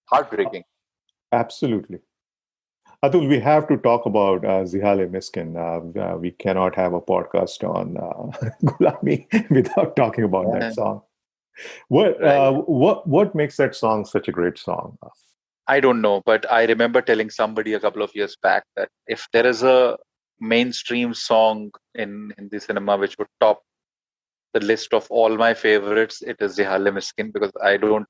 Heartbreaking. Absolutely. Atul, we have to talk about Zihale Miskin. We cannot have a podcast on Ghulami without talking about that song. What makes that song such a great song? I don't know, but I remember telling somebody a couple of years back that if there is a mainstream song in Hindi cinema which would top the list of all my favorites, it is Zihale Miskin, because I don't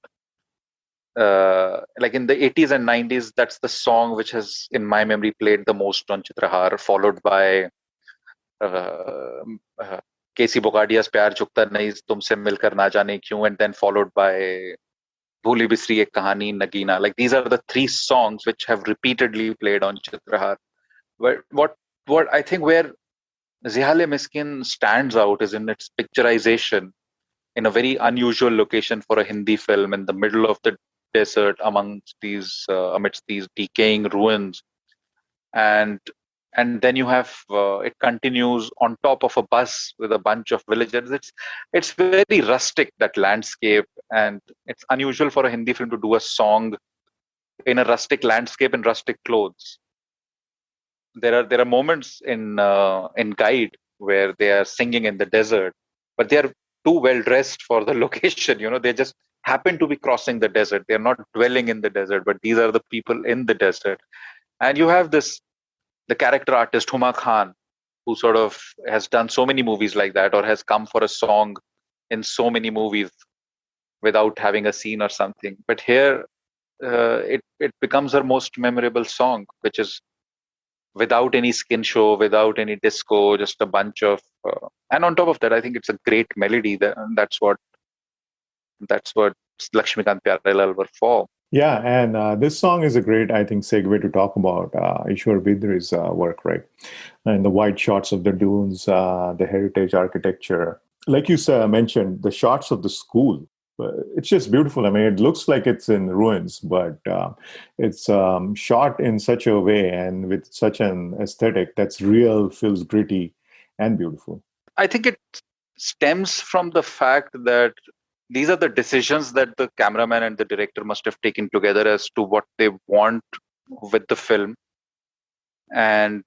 like in the 80s and 90s, that's the song which has in my memory played the most on Chitrahar, followed by Casey Bogadia's Pyar Jhukta Nahi Tumse Milkar Na Jaane Kyun, and then followed by Bhuli Bisri Ek Kahani, Nagina. Like these are the three songs which have repeatedly played on Chitrahar. What I think where Zihale Miskin stands out is in its picturization in a very unusual location for a Hindi film in the middle of the desert amidst these decaying ruins, and then you have it continues on top of a bus with a bunch of villagers. It's very rustic, that landscape, and it's unusual for a Hindi film to do a song in a rustic landscape in rustic clothes. There are moments in Guide where they are singing in the desert, but they are too well dressed for the location. They just happen to be crossing the desert. They're not dwelling in the desert, but these are the people in the desert. And you have the character artist Huma Khan, who sort of has done so many movies like that, or has come for a song in so many movies without having a scene or something. But here, it becomes her most memorable song, which is without any skin show, without any disco, just a bunch of, and on top of that, I think it's a great melody. That's what Lakshmikant Pyarelal were for. Yeah, and this song is a great, I think, segue to talk about Ishwar Bidri's work, right? And the wide shots of the dunes, the heritage architecture. Like you mentioned, the shots of the school. It's just beautiful. I mean, it looks like it's in ruins, but it's shot in such a way and with such an aesthetic that's real, feels gritty and beautiful. I think it stems from the fact that these are the decisions that the cameraman and the director must have taken together as to what they want with the film, and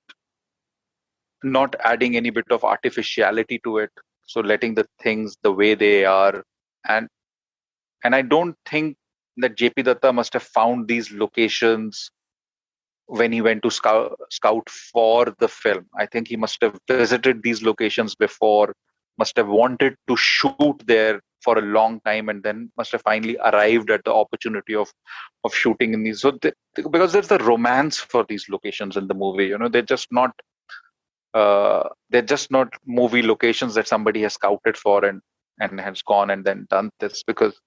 not adding any bit of artificiality to it. So letting the things the way they are. And I don't think that JP Datta must have found these locations when he went to scout for the film. I think he must have visited these locations before, must have wanted to shoot there for a long time, and then must have finally arrived at the opportunity of shooting in these. So because there's the romance for these locations in the movie, they're just not movie locations that somebody has scouted for and has gone and then done this. Because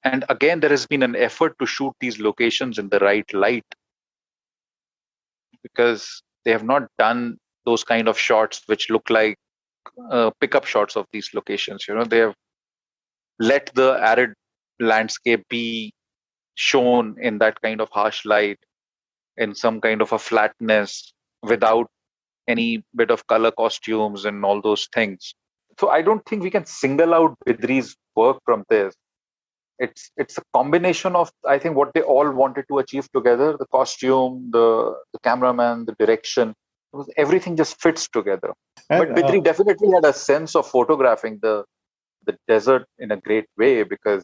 and again, there has been an effort to shoot these locations in the right light, because they have not done those kind of shots which look like pickup shots of these locations. They have let the arid landscape be shown in that kind of harsh light, in some kind of a flatness, without any bit of color costumes and all those things. So I don't think we can single out Bidri's work from this. It's a combination of, I think, what they all wanted to achieve together: the costume, the cameraman, the direction. Everything just fits together. But Bidri definitely had a sense of photographing the desert in a great way, because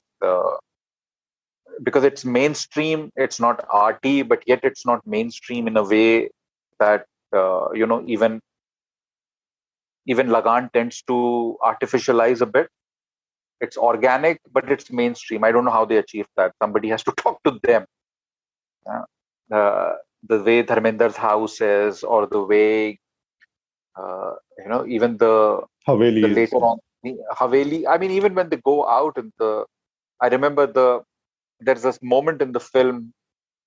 it's mainstream. It's not arty, but yet it's not mainstream in a way that even Lagan tends to artificialize a bit. It's organic, but it's mainstream. I don't know how they achieved that. Somebody has to talk to them. The way Dharmender's house is, or the way, even the Haveli later on, Haveli. I mean, even when they go out I remember there's this moment in the film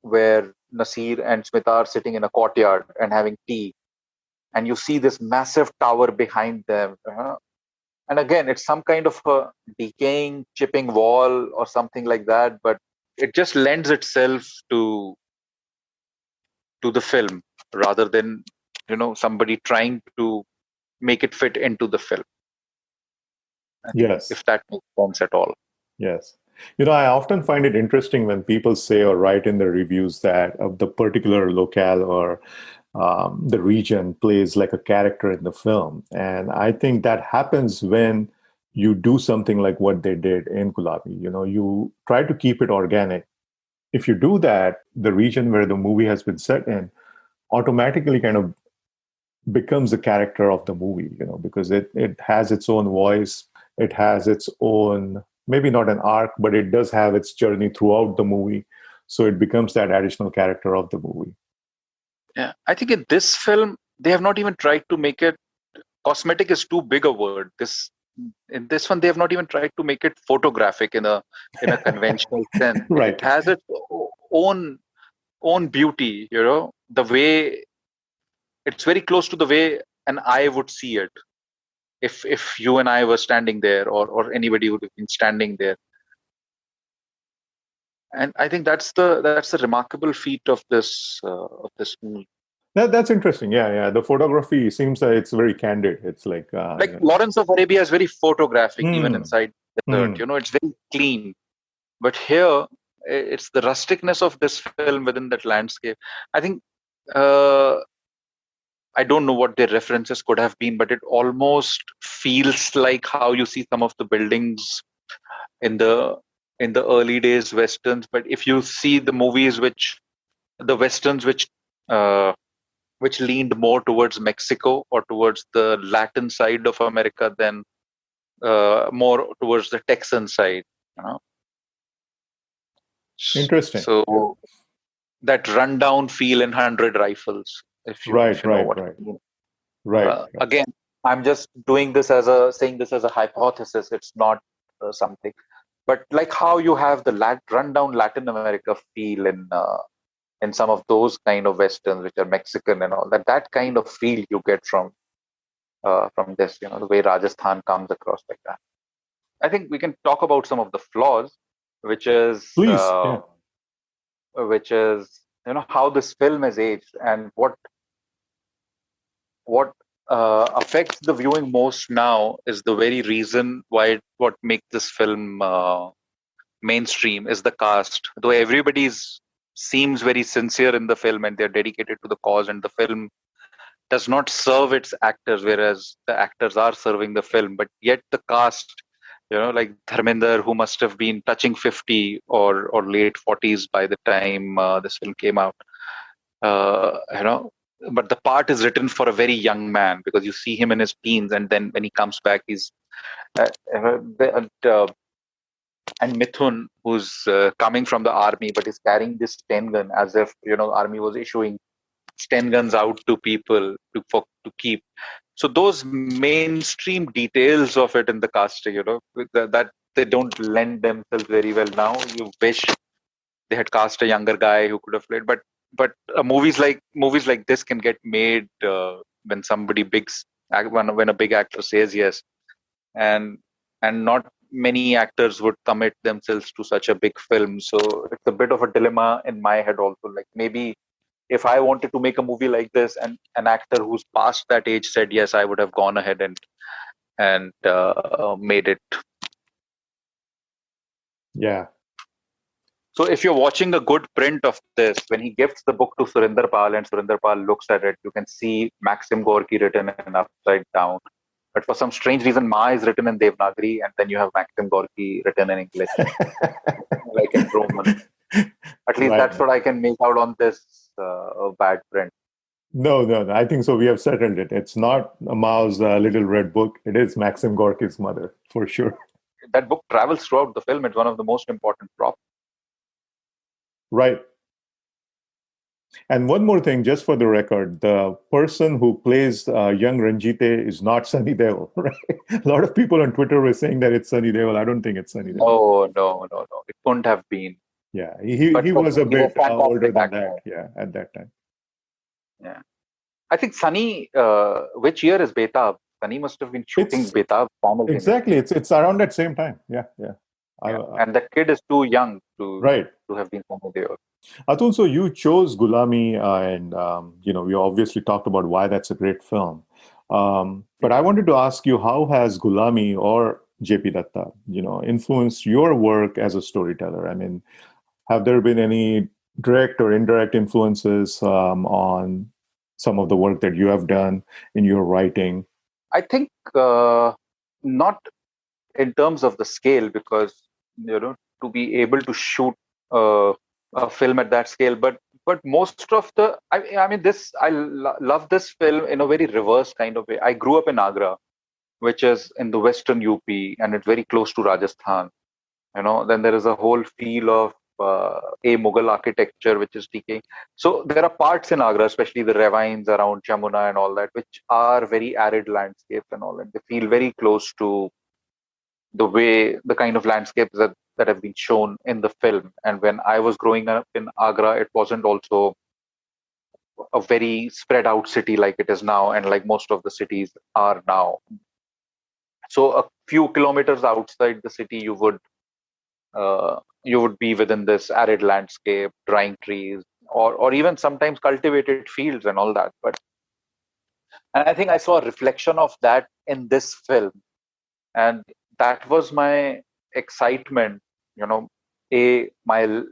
where Nasir and Smita are sitting in a courtyard and having tea. and you see this massive tower behind them. And again, it's some kind of a decaying, chipping wall or something like that, but it just lends itself to the film rather than somebody trying to make it fit into the film. Yes. If that makes sense at all. Yes. I often find it interesting when people say or write in the reviews that the particular locale or the region plays like a character in the film. And I think that happens when you do something like what they did in Ghulami. You try to keep it organic. If you do that, the region where the movie has been set in automatically kind of becomes the character of the movie, because it has its own voice. It has its own, maybe not an arc, but it does have its journey throughout the movie. So it becomes that additional character of the movie. Yeah, I think in this film, they have not even tried to make it, cosmetic is too big a word. In this one, they have not even tried to make it photographic in a conventional sense. Right. It has its own beauty, the way it's very close to the way an eye would see it. If you and I were standing there, or anybody would have been standing there. And I think that's the remarkable feat of this movie. That's interesting. Yeah. The photography seems that it's very candid. It's like Lawrence of Arabia is very photographic, even inside desert. It's very clean. But here, it's the rusticness of this film within that landscape. I think I don't know what their references could have been, but it almost feels like how you see some of the buildings in the early days westerns. But if you see the movies the westerns which leaned more towards Mexico or towards the Latin side of America than more towards the Texan side. Interesting. So that rundown feel in 100 Rifles, if you know what I mean. Right. Again, I'm just saying this as a hypothesis. It's not something, but like how you have the rundown Latin America feel in some of those kind of westerns, which are Mexican and all that kind of feel you get from this, the way Rajasthan comes across like that. I think we can talk about some of the flaws, which is please, which is how this film is aged and what affects the viewing most now is the very reason why what makes this film mainstream is the cast. Though everybody seems very sincere in the film and they're dedicated to the cause, and the film does not serve its actors, whereas the actors are serving the film. But yet the cast, like Dharmender, who must have been touching 50 or late 40s by the time this film came out, but the part is written for a very young man, because you see him in his teens, and then when he comes back, he's and Mithun, who's coming from the army, but is carrying this Sten gun as if army was issuing Sten guns out to people to keep. So those mainstream details of it in the casting, that they don't lend themselves very well now. You wish they had cast a younger guy who could have played, but movies like this can get made when somebody when a big actor says yes, and not many actors would commit themselves to such a big film. So it's a bit of a dilemma in my head also. Like, maybe if I wanted to make a movie like this and an actor who's past that age said yes, I would have gone ahead and made it. Yeah. So if you're watching a good print of this, when he gifts the book to Surinder Pal and Surinder Pal looks at it, you can see Maxim Gorky written in upside down. But for some strange reason, Ma is written in Devanagari, and then you have Maxim Gorky written in English, like in Roman. At least that's what I can make out on this bad print. No. I think so. We have settled it. It's not Mao's Little Red Book. It is Maxim Gorky's mother, for sure. That book travels throughout the film. It's one of the most important props. Right. And one more thing, just for the record, the person who plays young Ranjite is not Sunny Deol, right? A lot of people on Twitter were saying that it's Sunny Deol. I don't think it's Sunny Deol. No. It couldn't have been. Yeah, he was a bit older than that. Yeah, at that time. Yeah. I think Sunny, which year is Betab? Sunny must have been shooting It's Betab simultaneously. exactly it's around that same time. Yeah, yeah. Yeah. And the kid is too young Right. to have been Sunny Deol. Atul, so you chose Ghulami, and we obviously talked about why that's a great film. But I wanted to ask you, how has Ghulami or JP Datta, influenced your work as a storyteller? I mean, have there been any direct or indirect influences on some of the work that you have done in your writing? I think not in terms of the scale, because to be able to shoot a film at that scale, but most of the I mean this love this film in a very reverse kind of way. I grew up in Agra, which is in the western UP, and it's very close to Rajasthan. Then there is a whole feel of a Mughal architecture which is decaying. So there are parts in Agra, especially the ravines around Jamuna and all that, which are very arid landscapes and all, and they feel very close to the kind of landscapes that have been shown in the film. And when I was growing up in Agra, it wasn't also a very spread out city like it is now, and like most of the cities are now. So a few kilometers outside the city, you would be within this arid landscape, drying trees, or even sometimes cultivated fields and all that. And I think I saw a reflection of that in this film, and that was my excitement. You know, a my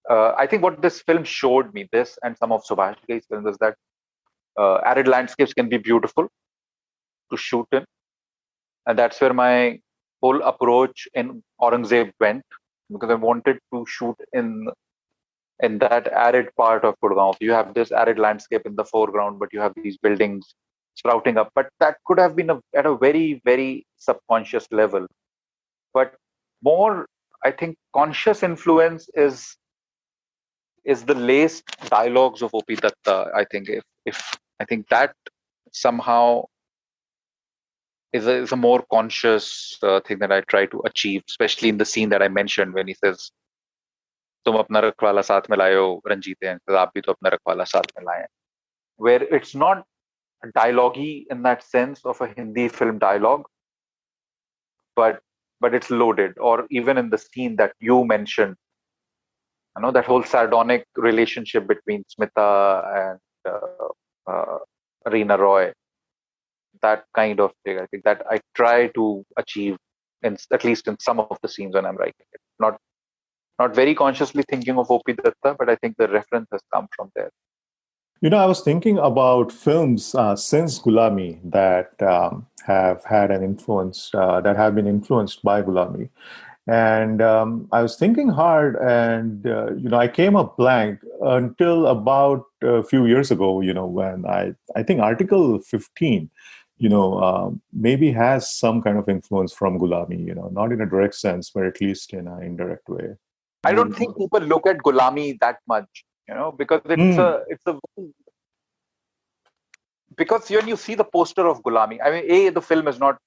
I think what this film showed me, this and some of Subhash Ghai's films, is that arid landscapes can be beautiful to shoot in, and that's where my whole approach in Aurangzeb went, because I wanted to shoot in that arid part of Gurgaon. You have this arid landscape in the foreground, but you have these buildings sprouting up. But that could have been at a very, very subconscious level. But more, I think, conscious influence is the laced dialogues of O.P. Datta. I think if I think that somehow is a more conscious thing that I try to achieve, especially in the scene that I mentioned when he says, तुम अपना रखवाला साथ में लाए हो रंजीत हैं, तो आप भी तो अपना रखवाला साथ में लाए हैं, where it's not dialogue-y in that sense of a Hindi film dialogue, but it's loaded. Or even in the scene that you mentioned, that whole sardonic relationship between Smita and Reena Roy, that kind of thing, I think that I try to achieve at least in some of the scenes when I'm writing it. Not very consciously thinking of O.P. Datta, but I think the reference has come from there. I was thinking about films since Ghulami that have had an influence, that have been influenced by Ghulami. And I was thinking hard, and I came up blank until about a few years ago. When I think Article 15, maybe has some kind of influence from Ghulami. Not in a direct sense, but at least in an indirect way. I don't think people look at Ghulami that much, because because when you see the poster of Ghulami, I mean, the film is not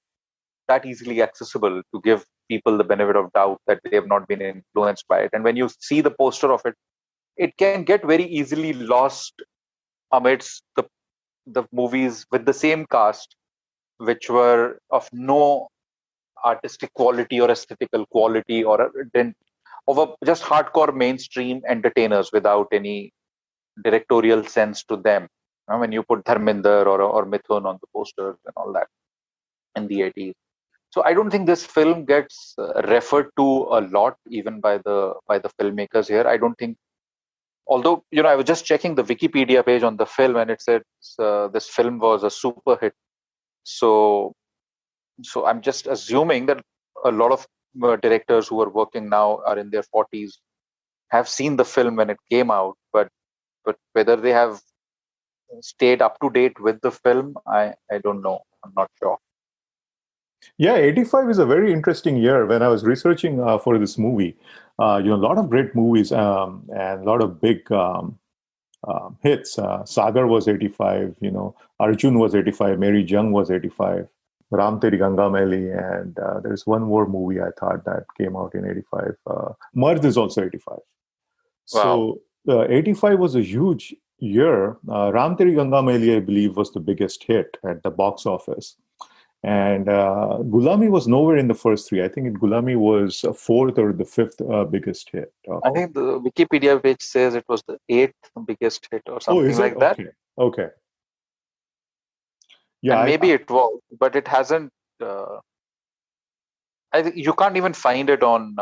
that easily accessible to give people the benefit of doubt that they have not been influenced by it. And when you see the poster of it, it can get very easily lost amidst the movies with the same cast, which were of no artistic quality or aesthetical quality, or just hardcore mainstream entertainers without any directorial sense to them. When you put Dharminder or Mithun on the posters and all that in the 80s. So I don't think this film gets referred to a lot, even by the filmmakers here. I don't think, although I was just checking the Wikipedia page on the film, and it said this film was a super hit. So I'm just assuming that a lot of directors who are working now are in their 40s, have seen the film when it came out, but whether they have stayed up to date with the film, I don't know. I'm not sure. Yeah, 85 is a very interesting year. When I was researching for this movie, a lot of great movies and a lot of big hits. Sagar was 85, Arjun was 85, Mary Jung was 85, Ram Teri Ganga Maili, and there's one more movie I thought that came out in 85. Mard is also 85. Wow. So 85 was a huge year, Ram Teri Ganga Maili, I believe, was the biggest hit at the box office. And Ghulami was nowhere in the first three. I think Ghulami was fourth or the fifth biggest hit. I think the Wikipedia page says it was the eighth biggest hit or Oh, something is it? like that. Okay. Okay. Yeah, And maybe it was, but it hasn't. I think you can't even find it on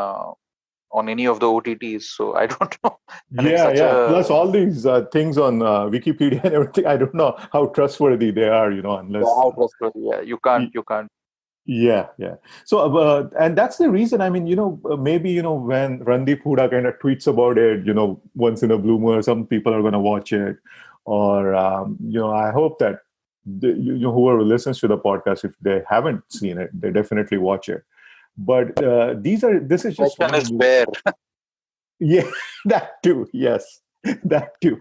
any of the OTTs. So I don't know. And it's such yeah. a Plus, all these things on Wikipedia and everything, I don't know how trustworthy they are, unless. Yeah, you can't. Yeah. So, and that's the reason. I mean, maybe when Randeep Hooda kind of tweets about it, once in a blue moon, some people are going to watch it, or I hope that whoever listens to the podcast, if they haven't seen it, they definitely watch it. But this is just Question one is movie. where. Yeah, that too. Yes, that too.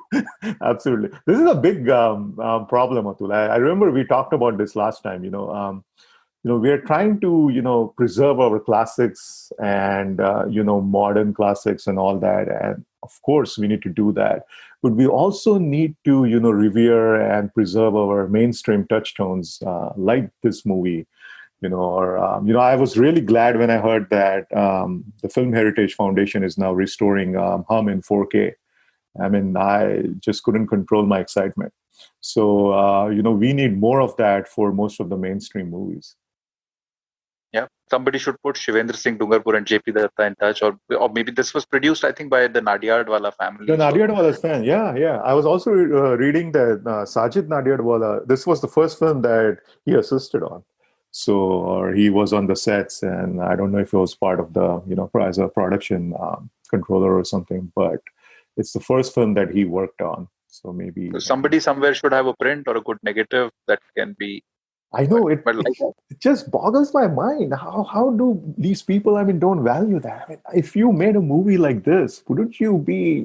Absolutely. This is a big problem, Atul. I remember we talked about this last time. We are trying to preserve our classics and modern classics and all that, and of course we need to do that, but we also need to revere and preserve our mainstream touchstones, like this movie. I was really glad when I heard that the Film Heritage Foundation is now restoring Hum in 4K. I mean, I just couldn't control my excitement. So we need more of that for most of the mainstream movies. Yeah, somebody should put Shivendra Singh Dungarpur and JP Datta in touch, or maybe this was produced, I think, by the Nadiadwala family. The Nadiadwala's fan, yeah. I was also reading that Sajid Nadiadwala, this was the first film that he assisted on. So, or he was on the sets, and I don't know if it was part of the, as a production controller or something, but it's the first film that he worked on. So maybe somebody somewhere should have a print or a good negative that can be. I know it just boggles my mind. How do these people, don't value that? I mean, if you made a movie like this, wouldn't you be,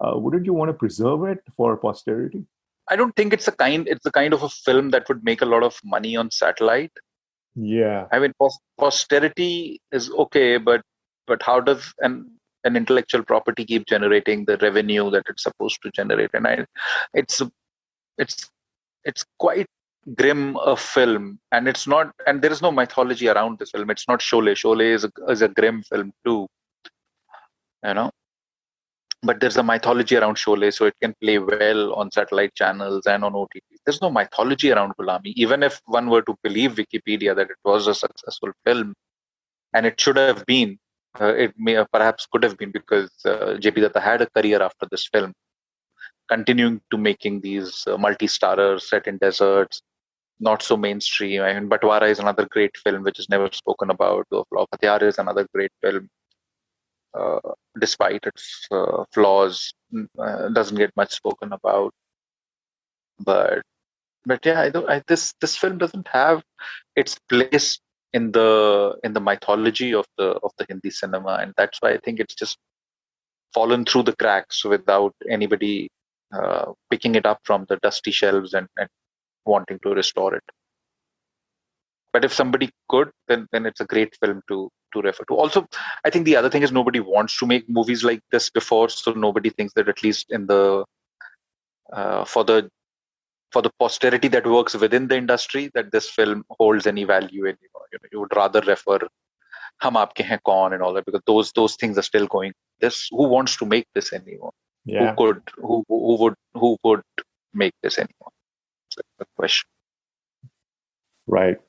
wouldn't you want to preserve it for posterity? I don't think it's the kind of a film that would make a lot of money on satellite. Yeah. I mean, posterity is okay, but how does an intellectual property keep generating the revenue that it's supposed to generate? And it's quite grim a film, and it's not, and there is no mythology around this film. It's not Sholay. Sholay is a grim film too, but there's a mythology around Sholay, so it can play well on satellite channels and on OTT. There's no mythology around Ghulami. Even if one were to believe Wikipedia that it was a successful film, and it should have been, it may perhaps could have been, because JP Datta had a career after this film, continuing to making these multi-starrers set in deserts, not so mainstream. I mean, Batwara is another great film which is never spoken about. The Flop Hatyar is another great film. Despite its flaws, doesn't get much spoken about. But yeah, this film doesn't have its place in the mythology of the Hindi cinema, and that's why I think it's just fallen through the cracks without anybody picking it up from the dusty shelves and wanting to restore it. But if somebody could, then it's a great film to refer to. Also, I think the other thing is nobody wants to make movies like this before, so nobody thinks that at least in the for the posterity that works within the industry, that this film holds any value anymore. You would rather refer Hum Aapke Hain Kaun and all that, because those things are still going. Who wants to make this anymore? Yeah. Who would make this anymore? That's the question. Right.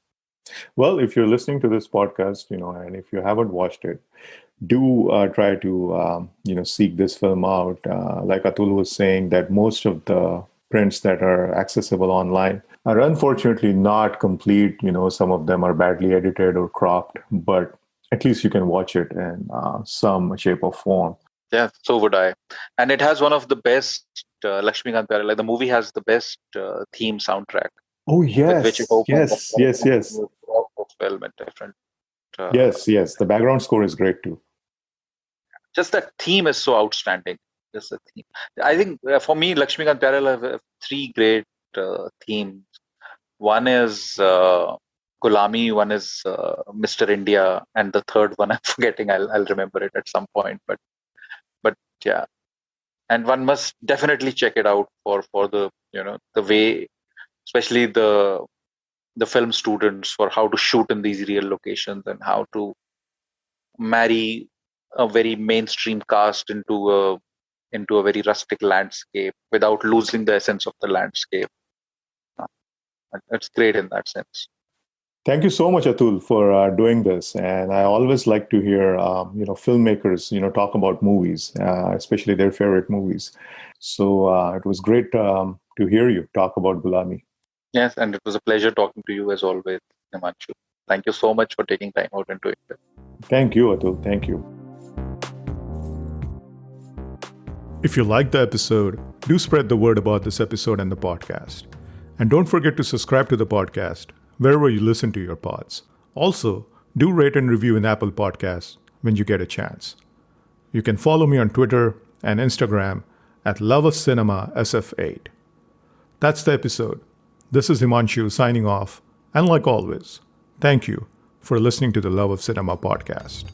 Well, if you're listening to this podcast, and if you haven't watched it, do try to, seek this film out. Like Atul was saying, that most of the prints that are accessible online are unfortunately not complete. Some of them are badly edited or cropped, but at least you can watch it in some shape or form. Yeah, so would I. And it has one of the best, Lakshmikant Pyare, like the movie has the best theme soundtrack. Oh, yes. Which Yes. Film and different. Yes. The background score is great too. Just that theme is so outstanding. Just the theme. I think for me, Lakshmikant Pyare have three great themes. One is Ghulami, one is Mr. India, and the third one I'm forgetting. I'll remember it at some point. But yeah, and one must definitely check it out for the the way, especially the film students, for how to shoot in these real locations and how to marry a very mainstream cast into a very rustic landscape without losing the essence of the landscape. It's great in that sense. Thank you so much, Atul, for doing this. And I always like to hear, filmmakers, talk about movies, especially their favorite movies. So it was great to hear you talk about Ghulami. Yes, and it was a pleasure talking to you as always, Himanshu. Thank you so much for taking time out and doing this. Thank you, Atul. Thank you. If you liked the episode, do spread the word about this episode and the podcast. And don't forget to subscribe to the podcast wherever you listen to your pods. Also, do rate and review in Apple Podcasts when you get a chance. You can follow me on Twitter and Instagram at loveofcinemasf8. That's the episode. This is Himanshu signing off, and like always, thank you for listening to the Love of Cinema podcast.